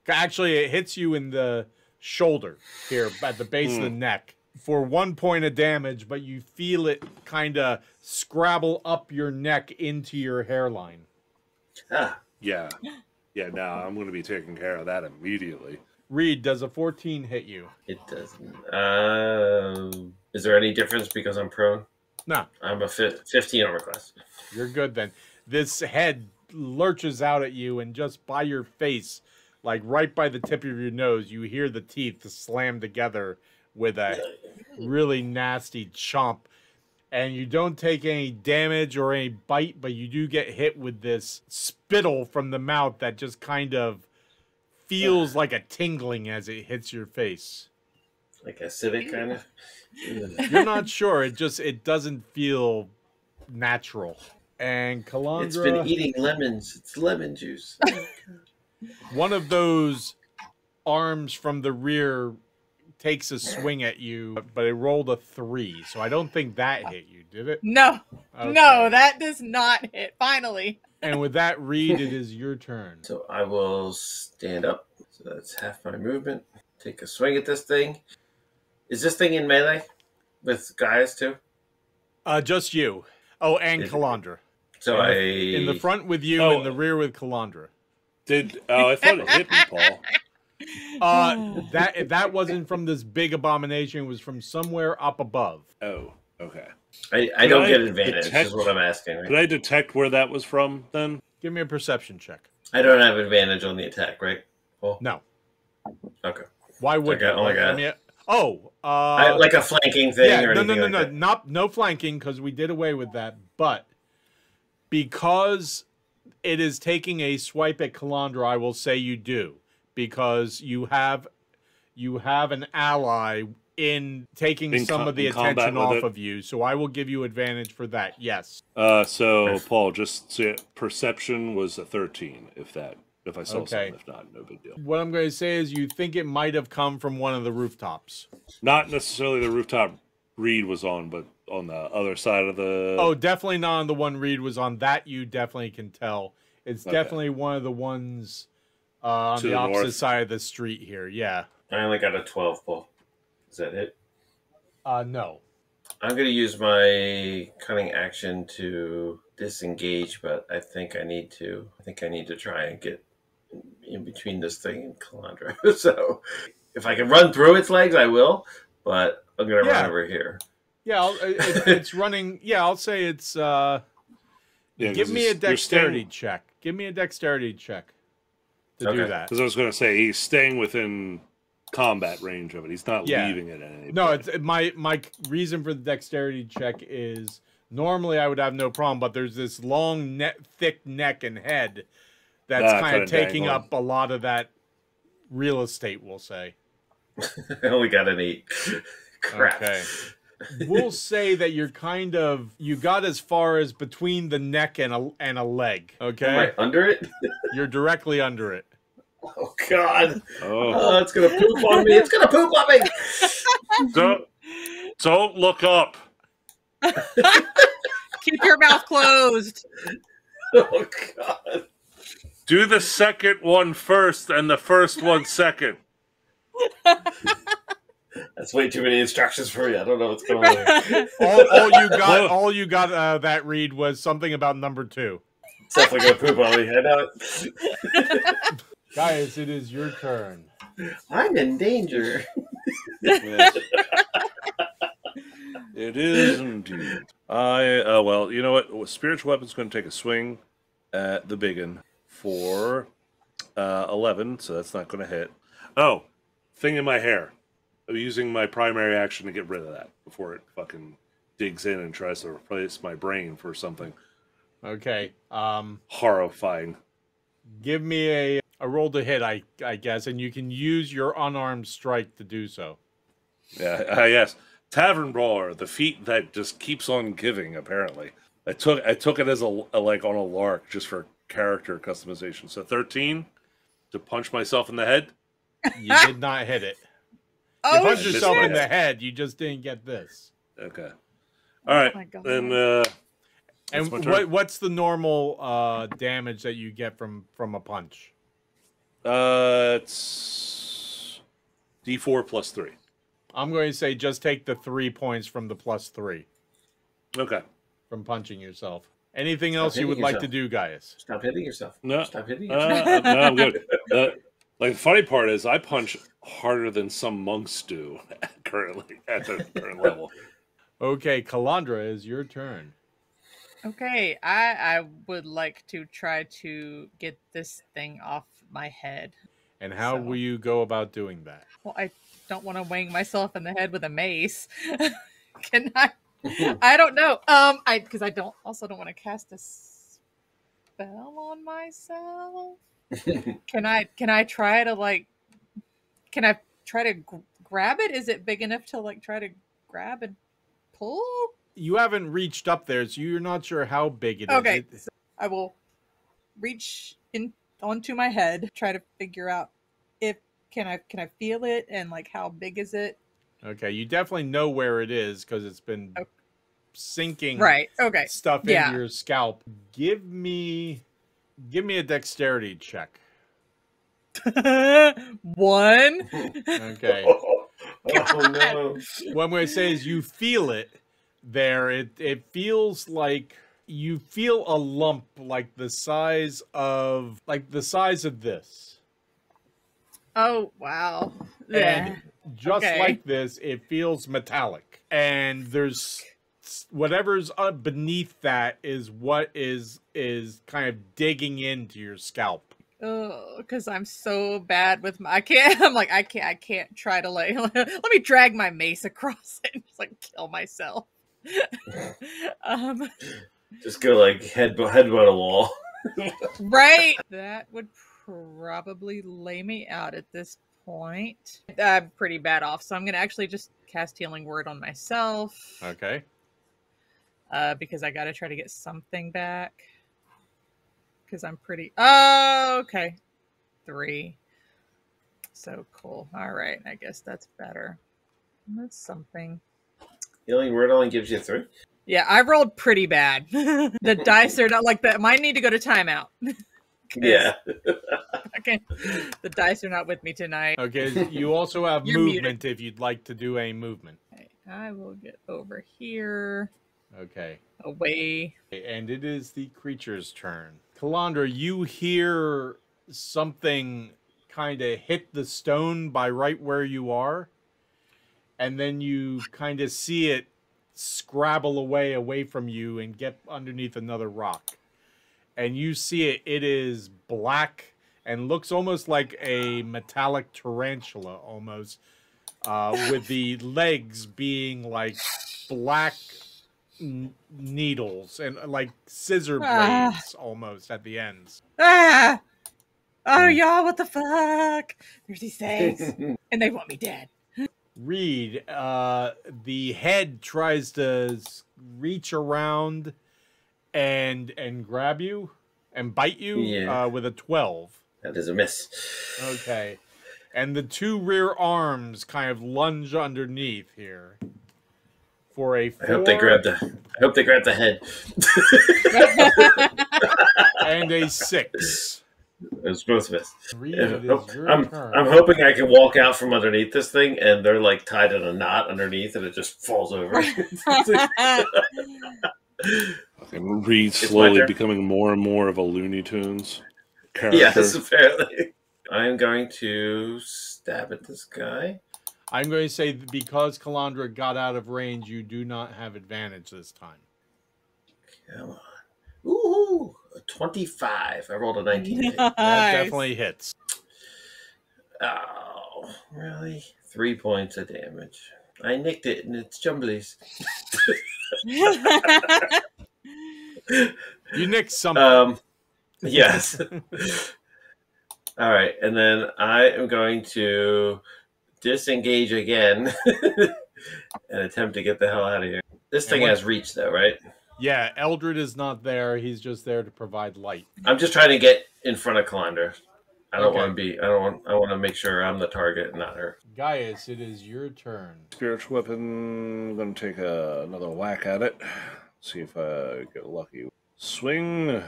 Actually, it hits you in the shoulder here at the base of the neck for 1 point of damage, but you feel it kind of scrabble up your neck into your hairline. Ah. Yeah. Yeah, no, I'm going to be taking care of that immediately. Reed, does a 14 hit you? It doesn't. Is there any difference because I'm prone? No. I'm a 15 armor class. You're good then. This head lurches out at you, and just by your face, like right by the tip of your nose, you hear the teeth slam together with a really nasty chomp. And you don't take any damage or any bite, but you do get hit with this spittle from the mouth that just kind of feels like a tingling as it hits your face. Like acidic kind of? You're not sure. It doesn't feel natural. And Kalandra... It's been eating lemons. It's lemon juice. One of those arms from the rear takes a swing at you, but it rolled a 3, so I don't think that hit you, did it? No. Okay. No, that does not hit. Finally. And with that, Reed, it is your turn. So I will stand up. So that's half my movement. Take a swing at this thing. Is this thing in melee with guys too? Just you. Oh, and Kalandra. So in the front with you, in the rear with Kalandra. I thought it hit me, Paul. That wasn't from this big abomination. It was from somewhere up above. Oh, okay. I don't get advantage, is what I'm asking. Right? Could I detect where that was from, then? Give me a perception check. I don't have advantage on the attack, right? Oh. No. Okay. Why would you? Like a flanking thing or anything no. that? No flanking, because we did away with that. But because it is taking a swipe at Kalandra, I will say you do. Because you have an ally in taking some of the attention off of you, so I will give you advantage for that. Yes. So Paul, just say perception was a 13. If I saw something, if not, no big deal. What I'm going to say is, you think it might have come from one of the rooftops. Not necessarily the rooftop Reed was on, but on the other side of the. Oh, definitely not on the one Reed was on. That you definitely can tell. It's definitely one of the ones on the opposite side of the street here. Yeah. I only got a 12, Paul. Is that it? No. I'm going to use my cunning action to disengage, but I think I need to try and get in between this thing and Kalandra. So if I can run through its legs, I will, but I'm going to run over here. Yeah, it's running. Yeah, I'll say it's... give me a dexterity check. Give me a dexterity check to do that. Because I was going to say, he's staying within combat range of it. He's not leaving it at any point. No, it's my reason for the dexterity check is normally I would have no problem, but there's this long, thick neck and head that's kind of taking up a lot of that real estate, we'll say. I only got an 8. Crap. Okay. We'll say that you got as far as between the neck and a leg. Okay. Am I under it? You're directly under it. Oh God! Oh, it's gonna poop on me! It's gonna poop on me! Don't look up. Keep your mouth closed. Oh God! Do the second one first and the first one second. That's way too many instructions for me. I don't know what's going on. All you got that read was something about number 2. It's definitely gonna poop on me. I know it. Guys, it is your turn. I'm in danger. Yes. It is indeed. Well, you know what? Spiritual weapon's going to take a swing at the biggin for 11, so that's not going to hit. Oh, thing in my hair. I'm using my primary action to get rid of that before it fucking digs in and tries to replace my brain for something Okay. horrifying. Give me a roll to hit, I guess, and you can use your unarmed strike to do so. Yeah, yes. Tavern Brawler, the feat that just keeps on giving, apparently. I took it as a like on a lark just for character customization. So 13 to punch myself in the head. You did not hit it. You Oh, punched yourself shit. in the head. You just didn't get this. Okay. All right. my God. Then And my turn. what's the normal damage that you get from a punch? It's D4 plus 3. I'm going to say just take the 3 points from the +3 Okay. from punching yourself. Anything else you would hitting like to yourself. do, guys? Stop hitting yourself. No. Stop hitting yourself. No, I'm good. Like the funny part is, I punch harder than some monks do currently at the current level. Okay, Calandra, is your turn. Okay, I would like to try to get this thing off my head. And how So- will you go about doing that? Well, I don't want to wang myself in the head with a mace. Can I? I don't know. Because I don't want to cast a spell on myself. Can I try to grab it? Is it big enough to like try to grab and pull? You haven't reached up there, so you're not sure how big it is. Okay, so I will reach in onto my head, try to figure out if can I feel it and like how big is it? Okay, you definitely know where it is because it's been Okay. sinking Right. Okay. stuff Yeah. into your scalp. Give me a dexterity check. 1. Okay. Oh no. What I'm going to say is you feel it there. It feels like you feel a lump like the size of this. Oh wow. And just Okay. like this, it feels metallic. And there's whatever's beneath that is what is kind of digging into your scalp. Oh, because I'm so bad with my. I can't try to like. Let me drag my mace across it and just like kill myself. Just go like headbutt a wall. Right. That would probably lay me out at this point. I'm pretty bad off, so I'm gonna actually just cast Healing Word on myself. Okay. Because I gotta try to get something back. Because I'm pretty. Oh, okay. 3. So cool. All right. I guess that's better. That's something. Healing Word only gives you 3. Yeah, I rolled pretty bad. The dice are not like that. Mine need to go to timeout. Yeah. Okay. The dice are not with me tonight. Okay. You also have You're movement if you'd like to do a movement. Okay, I will get over here. Okay. Away. And it is the creature's turn. Calandra, you hear something kind of hit the stone by right where you are, and then you kind of see it scrabble away from you and get underneath another rock. And you see it is black and looks almost like a metallic tarantula almost, with the legs being like black needles and like scissor blades almost at the ends. Ah! Oh, y'all, what the fuck? There's these things. And they want me dead. Reed, the head tries to reach around and grab you and bite you with a 12. That is a miss. Okay. And the 2 rear arms kind of lunge underneath here. For a 4 I hope they grab the head. and a 6. It was both of us. Reed, it is your I'm turn. hoping I can walk out from underneath this thing, and they're like tied in a knot underneath, and it just falls over. And Reed It's my slowly turn. becoming more and more of a Looney Tunes character. Yes, apparently. I'm going to stab at this guy. I'm going to say because Calandra got out of range, you do not have advantage this time. Come on. Ooh, a 25. I rolled a 19. That Nice. definitely hits. Oh, really? 3 points of damage. I nicked it and it's jumblies. You nicked something. Yes. All right, and then I am going to disengage again and attempt to get the hell out of here. This thing has reach, though, right? Yeah, Eldred is not there. He's just there to provide light. I'm just trying to get in front of Calandra. I don't Okay. want to be. I want to make sure I'm the target, not her. Gaius, it is your turn. Spiritual weapon. I'm going to take another whack at it. See if I get lucky. Swing.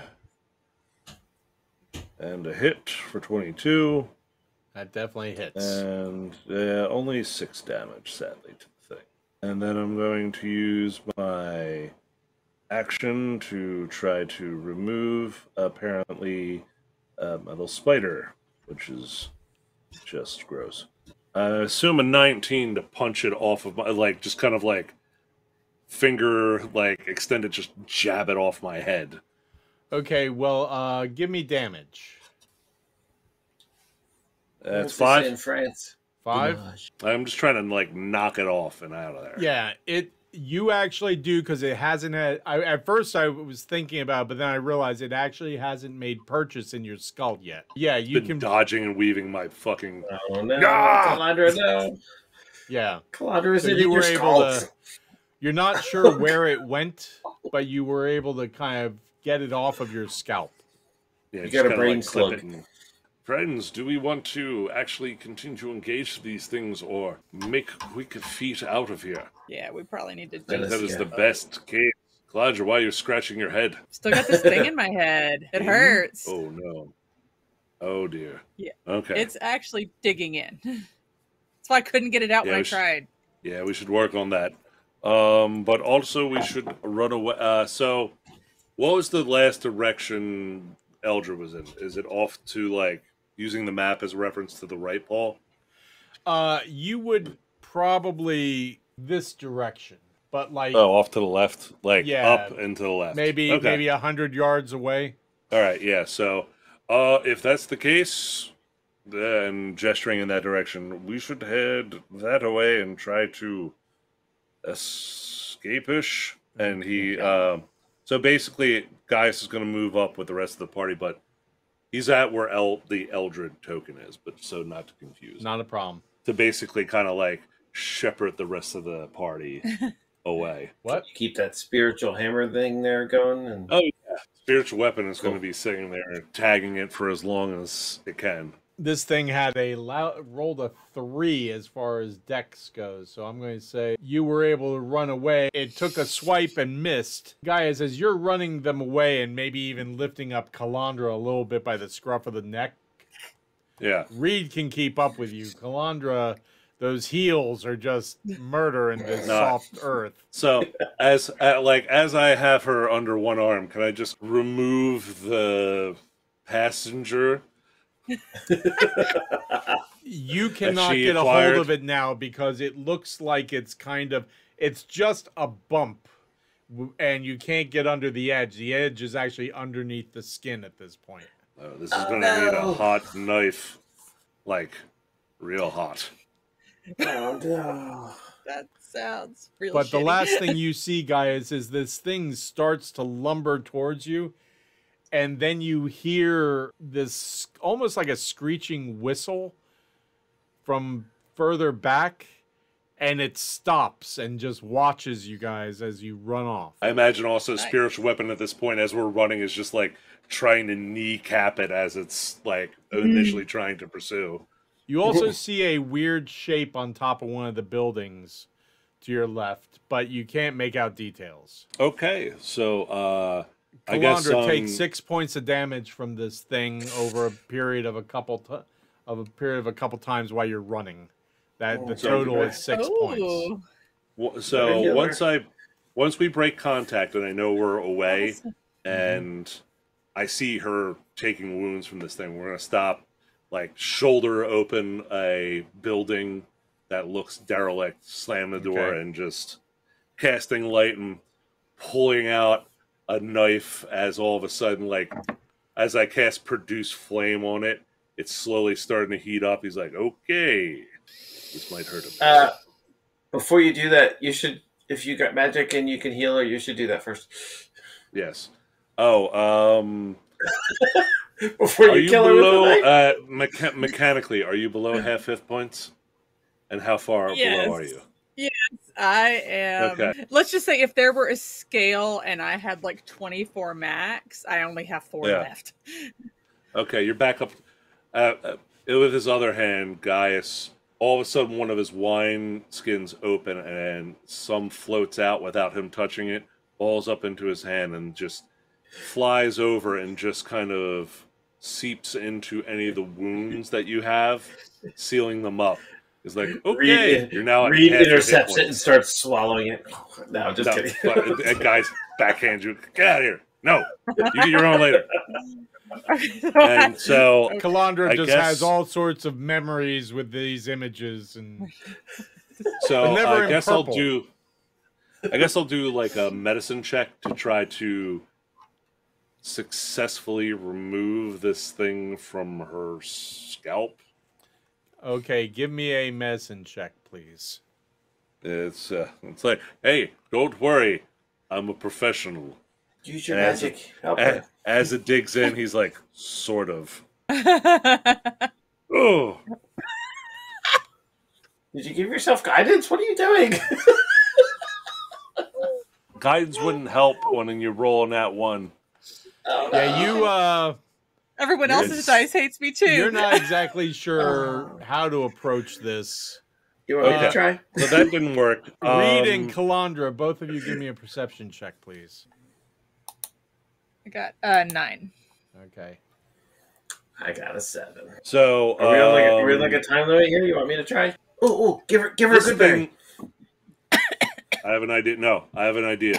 And a hit for 22. That definitely hits. And only 6 damage, sadly, to the thing. And then I'm going to use my action to try to remove, apparently, my little spider, which is just gross. I assume a 19 to punch it off of my, like, just kind of like, finger, like, extend it, just jab it off my head. Okay, well, give me damage. That's What's they say 5. in France. 5? I'm just trying to, like, knock it off and out of there. Yeah, you actually do, because it hasn't had... at first I was thinking about it, but then I realized it actually hasn't made purchase in your skull yet. Yeah, you Been can... dodging and weaving my fucking... Oh, no. Ah! Calandra, no. Yeah. Calandra is So in you your were able skull. to... You're not sure where it went, but you were able to kind of get it off of your scalp. Yeah, You just got a kinda, brain like, clip slug. it and- Friends, do we want to actually continue to engage these things or make quick feet out of here? Yeah, we probably need to That just... That is yeah. the best case. Calandra, why are you scratching your head? Still got this thing in my head. It hurts. Oh, no. Oh, dear. Yeah. Okay. It's actually digging in. That's why I couldn't get it out Yeah, when I we should- tried. Yeah, we should work on that. But also we should run away. So, what was the last direction Eldred was in? Is it off to, like, using the map as a reference to the right, Paul? You would probably this direction, but like Oh, off to the left, like Yeah. up and to the left. maybe Okay. maybe 100 yards away. All right, yeah. So, if that's the case, then gesturing in that direction, we should head that way and try to escape-ish. And he, so basically, Gaius is going to move up with the rest of the party, but he's at where the Eldred token is, but so not to confuse. Not a problem. To basically kind of like shepherd the rest of the party away. What? Keep that spiritual hammer thing there going. And Oh, yeah. Spiritual weapon is going Cool. to be sitting there tagging it for as long as it can. This thing had rolled a 3 as far as dex goes, so I'm going to say you were able to run away. It took a swipe and missed. Guys, as you're running them away and maybe even lifting up Calandra a little bit by the scruff of the neck, Yeah. Reed can keep up with you. Calandra, those heels are just murder in this soft earth. So as I have her under one arm, can I just remove the passenger? You cannot she get a acquired- hold of it now because it looks like it's just a bump, and you can't get under the edge. The edge is actually underneath the skin at this point. Oh, this is going to need a hot knife, like real hot. oh no. That sounds really But the shitty. last thing you see, guys, is this thing starts to lumber towards you, and then you hear this almost like a screeching whistle from further back, and it stops and just watches you guys as you run off. I imagine also Nice. spiritual weapon at this point, as we're running, is just like trying to kneecap it as it's like initially trying to pursue. You also see a weird shape on top of one of the buildings to your left, but you can't make out details. Okay, so I guess Calandra takes 6 points of damage from this thing over a period of a couple times while you're running. That the Oh, total okay. is 6 points. Ooh. So Healer. once I once we break contact and I know we're away, and I see her taking wounds from this thing, we're gonna stop, like shoulder open a building that looks derelict, slam the door, and just casting light and pulling out a knife as all of a sudden, like, as I cast Produce Flame on it, it's slowly starting to heat up. He's like, okay, this might hurt him. Before you do that, you should, if you got magic and you can heal her, you should do that first. Yes. Oh, before you kill her with the knife? Mechanically, are you below half hit points? And how far below are you? Yes, I am. Okay. Let's just say if there were a scale and I had like 24 max, I only have 4 left. Okay, you're back up. With his other hand, Gaius, all of a sudden one of his wine skins open and some floats out without him touching it, falls up into his hand and just flies over and just kind of seeps into any of the wounds that you have, sealing them up. He's like, okay, you're now at Reed half your intercepts hit it and starts swallowing it. No, just kidding. And guys backhand you. Get out of here. No, you get your own later. And so Calandra just has all sorts of memories with these images, and so I guess I'll do like a medicine check to try to successfully remove this thing from her scalp. Okay, give me a medicine check, please. It's like, hey, don't worry, I'm a professional. Use your magic. As it digs in, he's like, sort of. Oh. Did you give yourself guidance? What are you doing? Guidance wouldn't help when you're rolling that one. Oh, no. Yeah, you everyone else's dice hates me too. You're not exactly sure how to approach this. You want me to try? So that didn't work. Reed and Calandra, both of you give me a perception check, please. I got 9. Okay. I got a 7. So are we on like a time limit here? You want me to try? Oh, give her a good berry. I have an idea. No, I have an idea.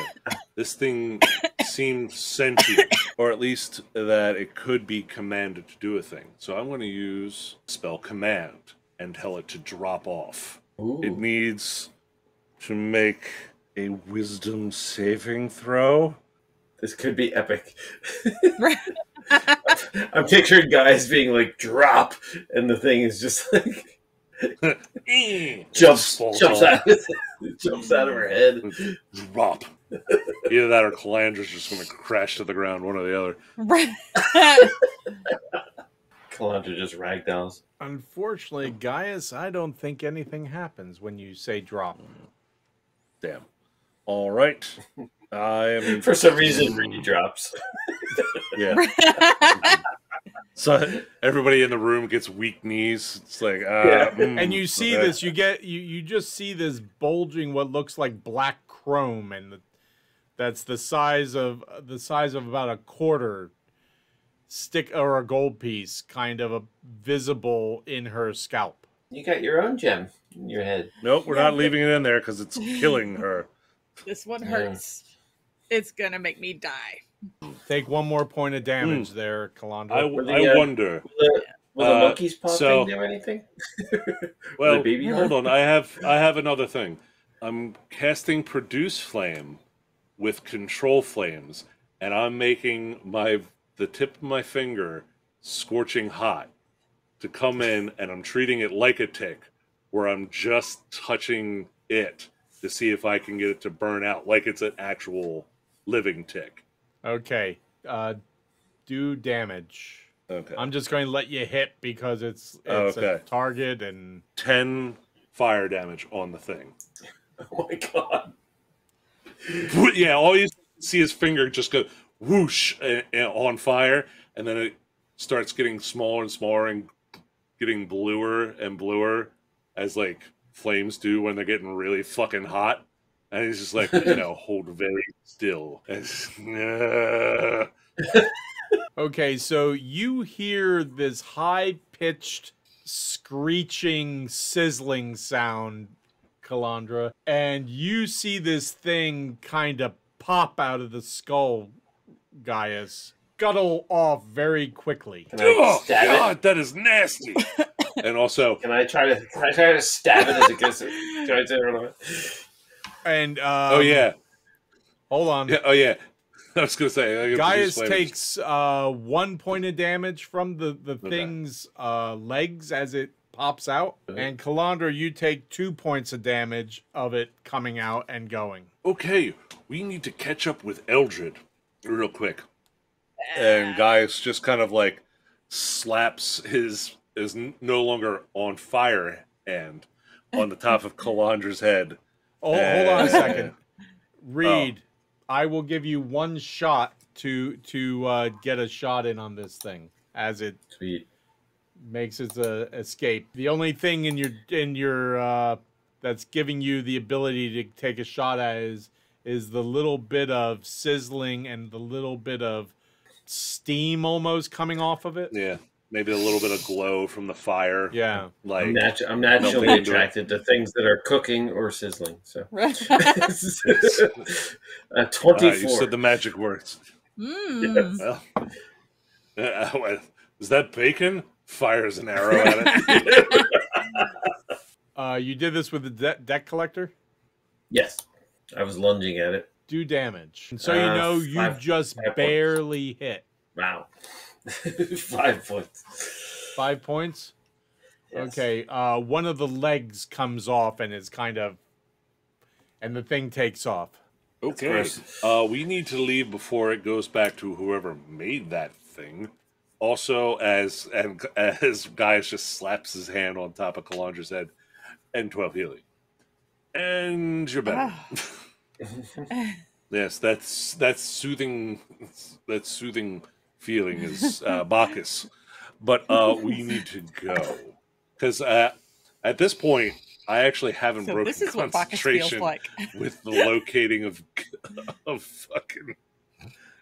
This thing seemed sentient, or at least that it could be commanded to do a thing. So I'm going to use spell command and tell it to drop off. Ooh. It needs to make a wisdom saving throw. This could be epic. I'm picturing guys being like, drop, and the thing is just like jumps out of her head. Drop. Either that or Calandra's just going to crash to the ground, one or the other. Calandra just ragdolls. Unfortunately, Gaius, I don't think anything happens when you say drop. Damn. All right. For some reason, Reed drops. Yeah. So everybody in the room gets weak knees. It's like, and you see this. You just see this bulging, what looks like black chrome, and that's the size of about a quarter stick or a gold piece, kind of visible in her scalp. You got your own gem in your head. Nope, we're not leaving it in there because it's killing her. This one hurts. It's gonna make me die. Take 1 more point of damage there, Calandra. I wonder. Will the monkeys popping do anything? Well, hold on. I have another thing. I'm casting Produce Flame with Control Flames, and I'm making the tip of my finger scorching hot to come in, and I'm treating it like a tick, where I'm just touching it to see if I can get it to burn out like it's an actual living tick. Okay. Do damage. Okay. I'm just going to let you hit because it's a target, and 10 fire damage on the thing. Oh my god. Yeah, all you see his finger just go whoosh on fire, and then it starts getting smaller and smaller and getting bluer and bluer as like flames do when they're getting really fucking hot. And he's just like, hold very still. Okay, so you hear this high-pitched, screeching, sizzling sound Calandra, and you see this thing kind of pop out of the skull, Gaius, scuttle off very quickly. Can I stab God, that is nasty. And also, Can I try to stab it as it gets tries to run away? And oh yeah, hold on. yeah, oh yeah. I was gonna say, Gaius takes 1 point of damage from the thing's legs as it pops out, and Calandra, you take 2 points of damage of it coming out and going. Okay, we need to catch up with Eldred real quick. And Gaius just kind of like slaps his no longer on fire hand on the top of Calandra's head. Oh, hold on a second. Reed, I will give you 1 shot to get a shot in on this thing as it makes its escape. The only thing in your that's giving you the ability to take a shot at is the little bit of sizzling and the little bit of steam almost coming off of it. Yeah, maybe a little bit of glow from the fire. Yeah, like I'm naturally attracted to things that are cooking or sizzling. So 24. You said the magic words. Mm. Well, is that bacon? Fires an arrow at it. You did this with the deck collector? Yes, I was lunging at it. Do damage. And so you know you just barely hit. Wow. 5 points. 5 points? Yes. Okay, one of the legs comes off and is kind of... And the thing takes off. Okay. We need to leave before it goes back to whoever made that thing. Also, as Gaius just slaps his hand on top of Calandra's head, and 12 healing. And you're better. Yes, that's soothing. That soothing feeling is Bacchus. But we need to go because at this point I actually haven't broken this is what Bacchus feels concentration like. with the locating of fucking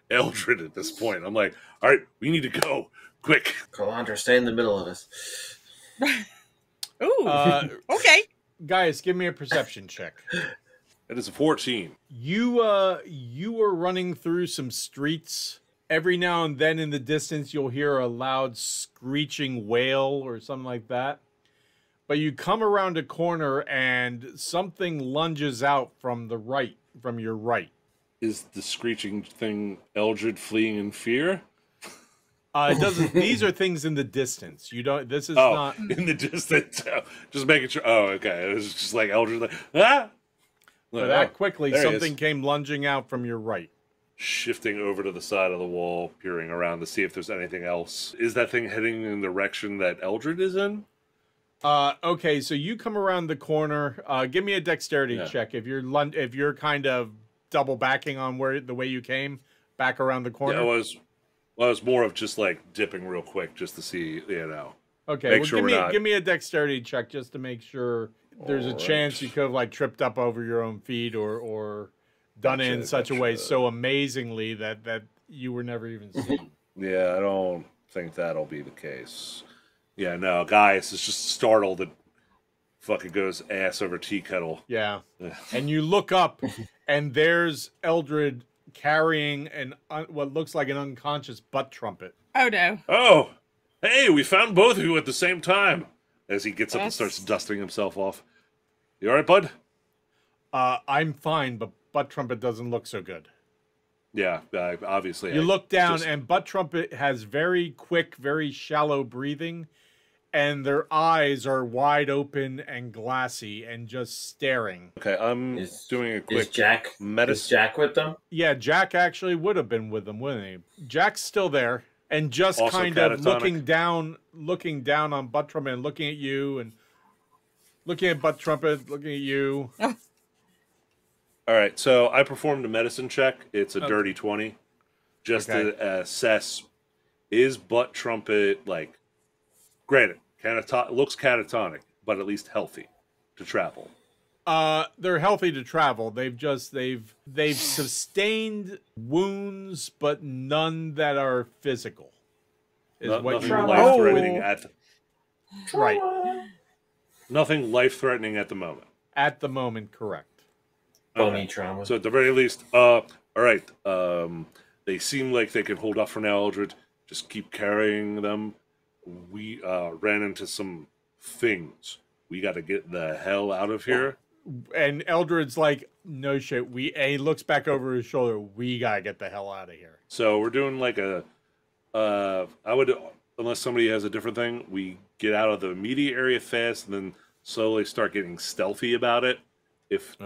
Eldred at this point. I'm like, all right, we need to go quick. Calandra, stay in the middle of us. Ooh. Okay. Guys, give me a perception check. It is a 14. You are running through some streets. Every now and then in the distance, you'll hear a loud screeching wail or something like that. But you come around a corner and something lunges out from your right. Is the screeching thing Eldred fleeing in fear? It doesn't. These are things in the distance. You don't. This is not in the distance. Just making sure. Oh, okay. It was just like Eldred, like ah. But that quickly, something came lunging out from your right. Shifting over to the side of the wall, peering around to see if there's anything else. Is that thing heading in the direction that Eldred is in? Okay, so you come around the corner. Give me a dexterity check. If you're kind of double backing on the way you came back around the corner. Yeah, it was more of just like dipping real quick just to see, Okay, give me a dexterity check just to make sure there's a chance you could have like tripped up over your own feet or done it in such a way so amazingly that you were never even seen. Yeah, I don't think that'll be the case. Yeah, no, Gaius is just startled and fucking goes ass over tea kettle. Yeah. And you look up and there's Eldred carrying what looks like an unconscious butt trumpet. Oh no. Oh, hey, we found both of you at the same time. As he gets up and starts dusting himself off. You all right, bud? I'm fine, but butt trumpet doesn't look so good. Yeah, obviously. You look down, and butt trumpet has very quick, very shallow breathing, and their eyes are wide open and glassy and just staring. Okay, I'm doing a quick Is Jack with them? Yeah, Jack actually would have been with them, wouldn't he? Jack's still there. And just Also kind of looking down on butt trumpet and looking at you and looking at butt trumpet, looking at you. All right, so I performed a medicine check. It's a dirty 20. Just to assess, is butt trumpet, like, granted, looks catatonic, but at least healthy to travel. They're healthy to travel. They've sustained wounds, but none that are physical. Nothing life-threatening right. Nothing life-threatening at the moment. At the moment, correct. Bony trauma. So at the very least, all right. They seem like they can hold off for now, Eldred. Just keep carrying them. We ran into some things. We got to get the hell out of here. And Eldred's like, no shit. He looks back over his shoulder. We gotta get the hell out of here. So we're doing like I would, unless somebody has a different thing, we get out of the immediate area fast and then slowly start getting stealthy about it,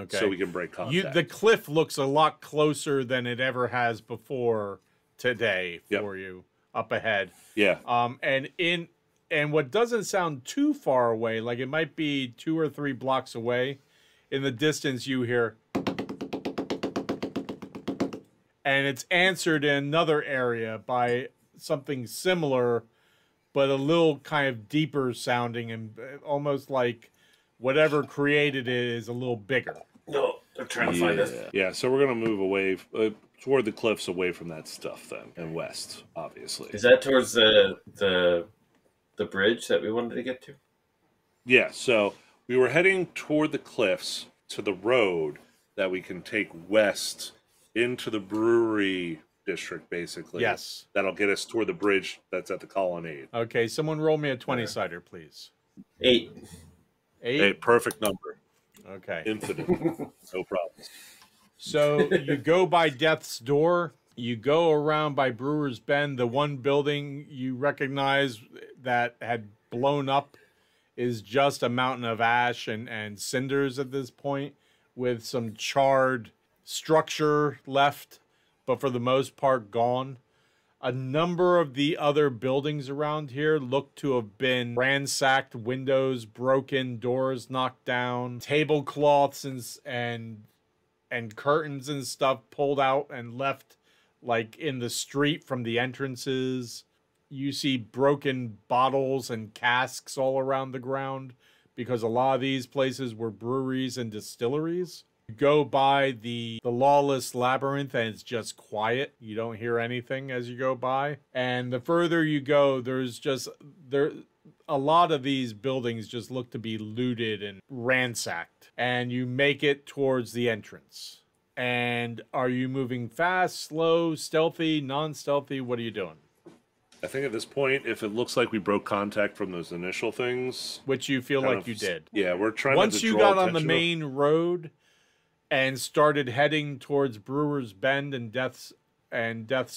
so we can break contact. The cliff looks a lot closer than it ever has before today for you up ahead. Yeah. And what doesn't sound too far away, like it might be 2 or 3 blocks away, in the distance you hear, and it's answered in another area by something similar, but a little kind of deeper sounding, and almost like whatever created it is a little bigger. No, they're trying to find us. Yeah, so we're going to move away toward the cliffs, away from that stuff then, and west, obviously. Is that towards the bridge that we wanted to get to? Yeah, so we were heading toward the cliffs to the road that we can take west into the brewery district, basically. Yes. That'll get us toward the bridge that's at the colonnade. Okay, someone roll me a 20-sider, please. 8. 8? Perfect number. Okay. Infinite. No problem. So you go by Death's Door. You go around by Brewer's Bend. The one building you recognize that had blown up is just a mountain of ash and cinders at this point, with some charred structure left, but for the most part gone. A number of the other buildings around here look to have been ransacked, windows broken, doors knocked down, tablecloths and curtains and stuff pulled out and left like in the street from the entrances. You see broken bottles and casks all around the ground because a lot of these places were breweries and distilleries. You go by the lawless labyrinth and it's just quiet. You don't hear anything as you go by. And the further you go, a lot of these buildings just look to be looted and ransacked. And you make it towards the entrance. And are you moving fast, slow, stealthy, non-stealthy? What are you doing? I think at this point, if it looks like we broke contact from those initial things, which you feel like you did. Yeah, we're trying to once you got on the main road and started heading towards Brewer's Bend and Death's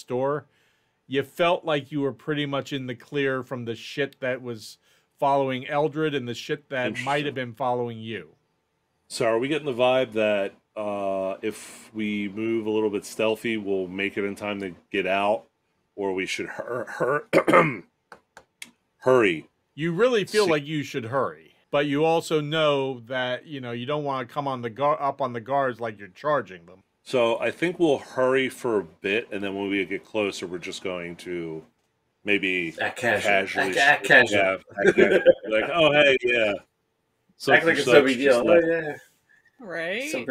Door, you felt like you were pretty much in the clear from the shit that was following Eldred and the shit that might have been following you. So are we getting the vibe that if we move a little bit stealthy, we'll make it in time to get out? Or we should hurry. You really feel like you should hurry, but you also know that you don't want to come on up on the guards like you're charging them. So I think we'll hurry for a bit, and then when we get closer, we're just going to maybe casually. Act casual. Yeah, like, oh hey, yeah. Act like it's no big deal. Oh yeah. Right. Some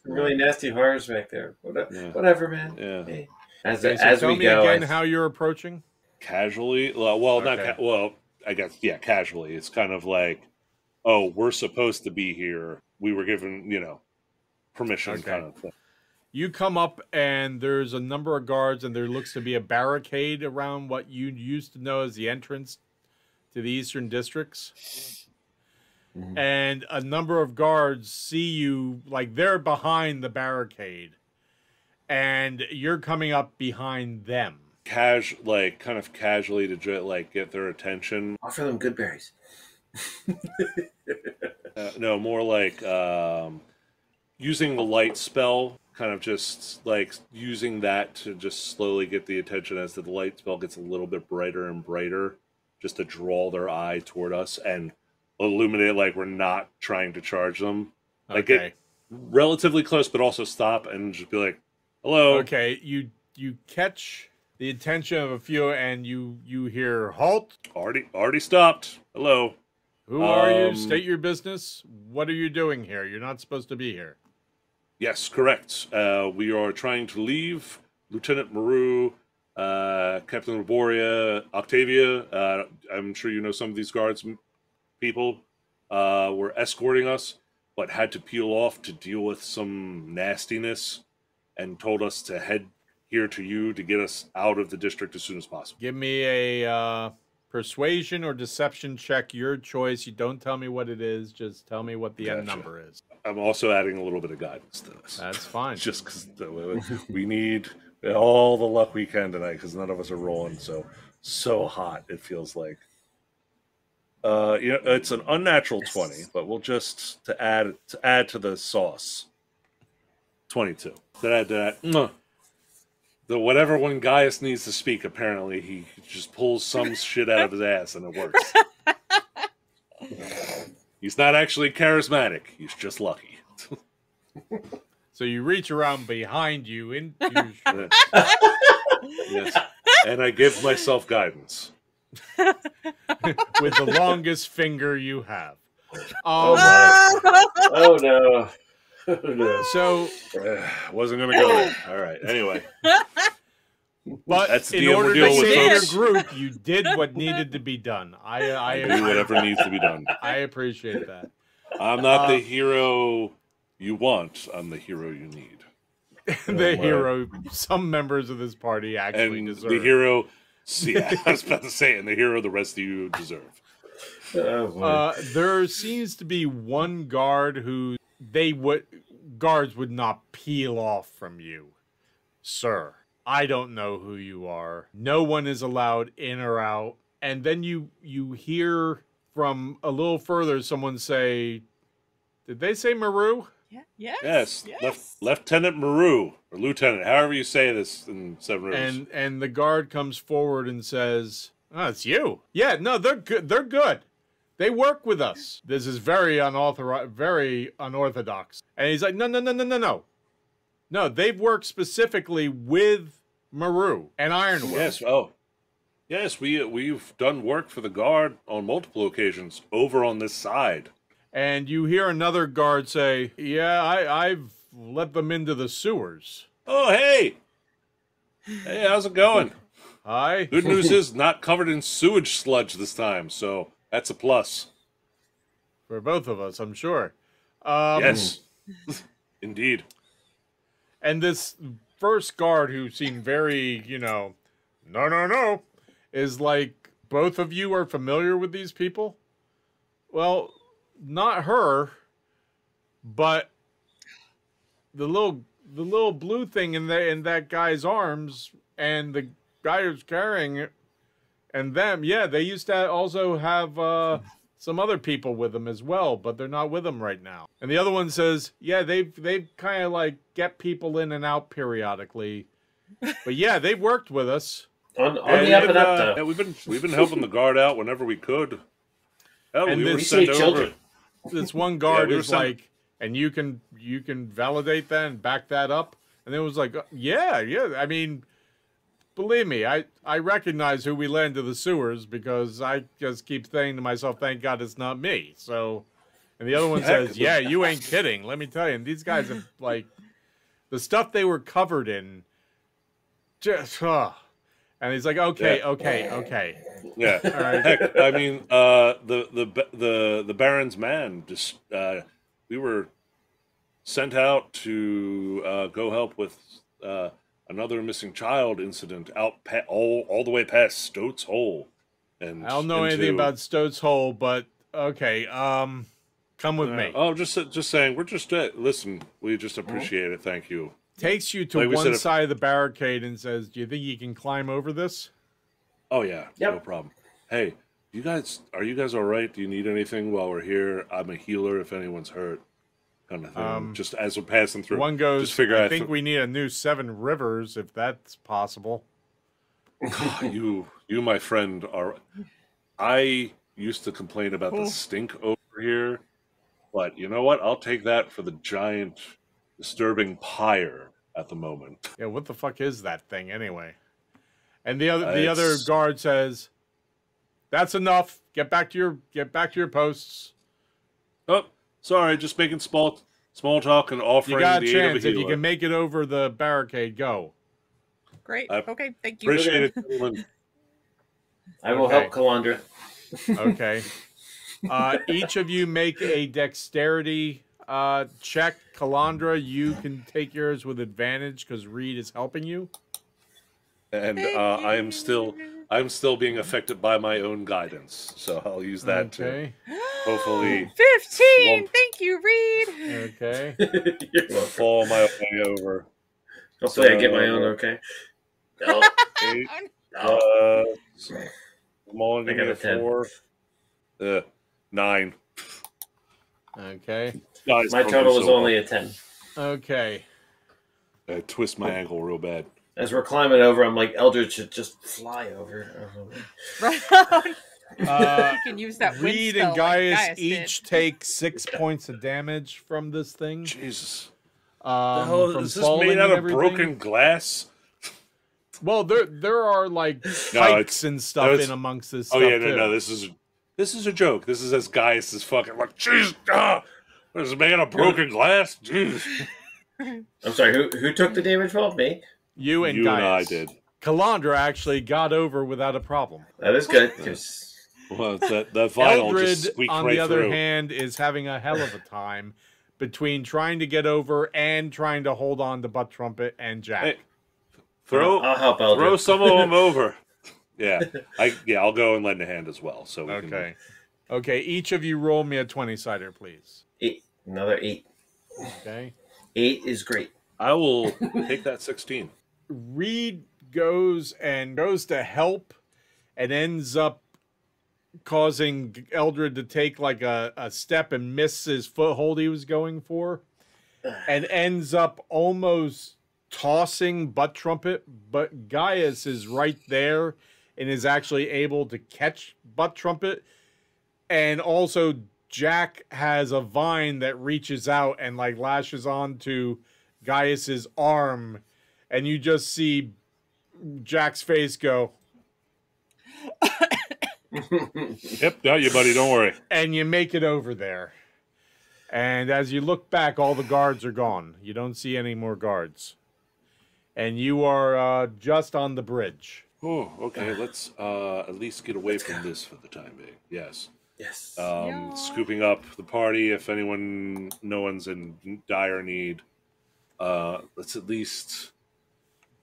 really nasty horrors back there. Whatever, man. Yeah. Hey. As tell me again how you're approaching. Casually. I guess casually. It's kind of like, oh, we're supposed to be here. We were given, permission, kind of thing. You come up and there's a number of guards, and there looks to be a barricade around what you used to know as the entrance to the Eastern Districts. Mm-hmm. And a number of guards see you, like they're behind the barricade. And you're coming up behind them. Kind of casually to get their attention. Offer them good berries. No, more like using the light spell, kind of just like using that to just slowly get the attention as the light spell gets a little bit brighter and brighter, just to draw their eye toward us and illuminate like we're not trying to charge them. Like get relatively close, but also stop and just be like, hello. Okay, you catch the attention of a few, and you hear halt. Already stopped. Hello. Who are you? State your business. What are you doing here? You're not supposed to be here. Yes, correct. We are trying to leave. Lieutenant Maru, Captain Laboria, Octavia. I'm sure you know some of these guards people. Were escorting us. but had to peel off to deal with some nastiness, and told us to head here to you to get us out of the district as soon as possible. Give me a persuasion or deception check, your choice. You don't tell me what it is, just tell me what the end number is. I'm also adding a little bit of guidance to this. That's fine. Just because we need all the luck we can tonight, because none of us are rolling so hot, it feels like. It's an unnatural 20, but we'll just to add to the sauce. 22. To add to that, the whatever one Gaius needs to speak, apparently he just pulls some shit out of his ass and it works. He's not actually charismatic. He's just lucky. So you reach around behind you into yes, and I give myself guidance. with the longest finger you have. Oh my! Oh no! Oh no! So wasn't gonna go there. All right. Anyway, but that's the in deal order we're to dealing save with, your group, you did what needed to be done. I do whatever needs to be done. I appreciate that. I'm not the hero you want. I'm the hero you need. The hero some members of this party actually And deserve. the hero. Yeah, I was about to say it. And the hero the rest of you deserve. There seems to be one guard who guards would not peel off from you, sir. I don't know who you are. No one is allowed in or out. And then you hear from a little further someone say, did they say Maru? Yeah. Yes. Lieutenant Maru, or Lieutenant, however you say this in Seven Rivers. And the guard comes forward and says, "Oh, it's you." Yeah, no, they're good. They're good. They work with us. This is very unorthodox. And he's like, no. No, they've worked specifically with Maru and Ironwood. Yes. Oh, yes. We've done work for the guard on multiple occasions over on this side. And you hear another guard say, "Yeah, I've let them into the sewers." Oh, hey, how's it going? Hi. Good news is not covered in sewage sludge this time, so that's a plus. For both of us, I'm sure. Yes, indeed. And this first guard, who seemed very, no, is like, both of you are familiar with these people? Well, not her, but the little blue thing in that guy's arms, and the guy who's carrying it, and them. Yeah, they used to also have some other people with them as well, but they're not with them right now. And the other one says, yeah, they've kind of like get people in and out periodically, but yeah, they've worked with us on the up and up. Though. Yeah, we've been helping the guard out whenever we could. Hell, and we were sent over. Children. This one guard is like, and you can validate that and back that up. And it was like, yeah. I mean, believe me, I recognize who we led into the sewers, because I just keep saying to myself, thank God it's not me. So, and the other one says, yeah, you ain't kidding. Let me tell you. And these guys have, like, the stuff they were covered in, just, And he's like, okay. Yeah. All right. Heck, I mean, the Baron's man just we were sent out to go help with another missing child incident out all the way past Stoat's Hole. And I don't know anything about Stoat's Hole, but okay, come with me. Oh, just saying, we're just listen. We just appreciate it. Thank you. Takes you to one side of the barricade and says, "Do you think you can climb over this?" Oh yeah, yep. No problem. Hey, are you guys all right? Do you need anything while we're here? I'm a healer if anyone's hurt, kind of thing. Just as we're passing through. One goes, just figure I think we need a new 7 rivers, if that's possible. you, my friend, are. I used to complain about the stink over here, but you know what? I'll take that for the giant, disturbing pyre at the moment. Yeah, what the fuck is that thing anyway? And the other guard says, "That's enough. Get back to your posts." Oh, sorry, just making small talk and offering you got the a aid of a chance. If you healer. can make it over the barricade, go. Great. Okay, thank you. Appreciate it, gentlemen. I will help Calandra. Okay. Each of you make a dexterity Check. Calandra, you can take yours with advantage because Reed is helping you. And I'm still being affected by my own guidance, so I'll use that to hopefully 15. Thank you, Reed. Okay. fall my way over. Hopefully, I get my own. Okay. No. 8. No. Come on, give me a 4. 9. Okay. Guys, My total was only a 10. Okay. I twist my ankle real bad. As we're climbing over, I'm like, Eldred should just fly over. Right on. You can use that wind Reed spell and Gaius, like Gaius each did. take 6 points of damage from this thing. Jesus. The hell, From is this falling made out and of everything. broken glass? Well, there are like spikes and stuff in amongst this. Oh stuff yeah, too. no, this is a joke. This is as Gaius is fucking like, jeez, what is it made out of broken glass? Jeez. I'm sorry, who took the damage fall? Me? You and You Gaius. and I did. Calandra actually got over without a problem. That is good. 'Cause Well, that vinyl Eldred, just squeaked on right the other through. hand, is having a hell of a time between trying to get over and trying to hold on to Butt Trumpet and Jack. Hey, I'll help Eldred. throw some of them over. Yeah, I'll go and lend a hand as well. So we Okay. Okay, each of you roll me a 20-sider, please. 8. Another 8. Okay. 8 is great. I will take that 16. Reed goes to help and ends up causing Eldred to take like a step and miss his foothold he was going for, and ends up almost tossing Butt Trumpet, but Gaius is right there and is actually able to catch Butt Trumpet. And also Jack has a vine that reaches out and like lashes onto Gaius's arm, and you just see Jack's face go. Yep, got you, buddy. Don't worry. And you make it over there. And as you look back, all the guards are gone. You don't see any more guards. And you are just on the bridge. Oh, okay. Let's at least get away from this for the time being. Yes. Yes. Scooping up the party. If no one's in dire need, let's at least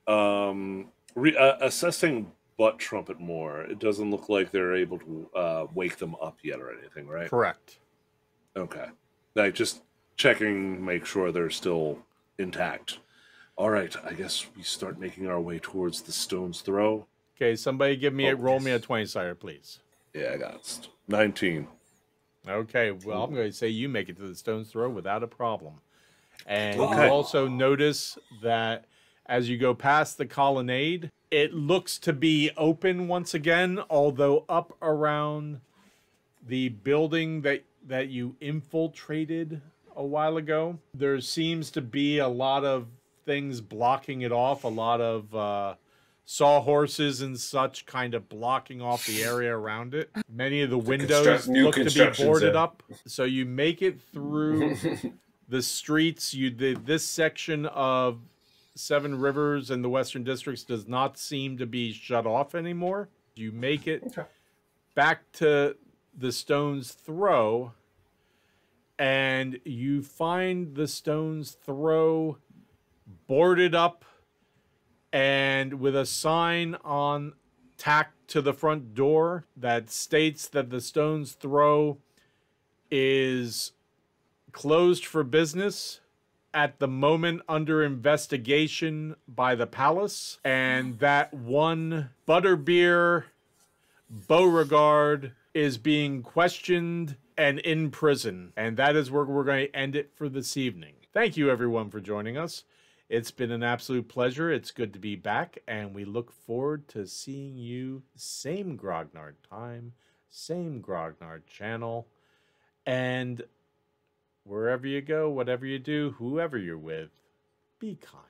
assessing Butt Trumpet more. It doesn't look like they're able to wake them up yet or anything, right? Correct. Okay. Like just checking, make sure they're still intact. All right. I guess we start making our way towards the stone's throw. Okay, somebody roll me a 20-sider, please. Yeah, I got it. 19. Okay, well, I'm going to say you make it to the stone's throw without a problem. And Okay. you also notice that as you go past the colonnade, it looks to be open once again, although up around the building that you infiltrated a while ago, there seems to be a lot of things blocking it off, a lot of sawhorses and such kind of blocking off the area around it. Many of the windows look to be boarded up. So you make it through the streets. This section of Seven Rivers and the Western Districts does not seem to be shut off anymore. You make it back to the stone's throw, and you find the stone's throw boarded up and with a sign on tacked to the front door that states that the stone's throw is closed for business at the moment, under investigation by the palace, and that one Butterbeer Beauregard is being questioned and in prison. And that is where we're going to end it for this evening. Thank you, everyone, for joining us. It's been an absolute pleasure. It's good to be back, and we look forward to seeing you same Grognard time, same Grognard channel, and wherever you go, whatever you do, whoever you're with, be kind.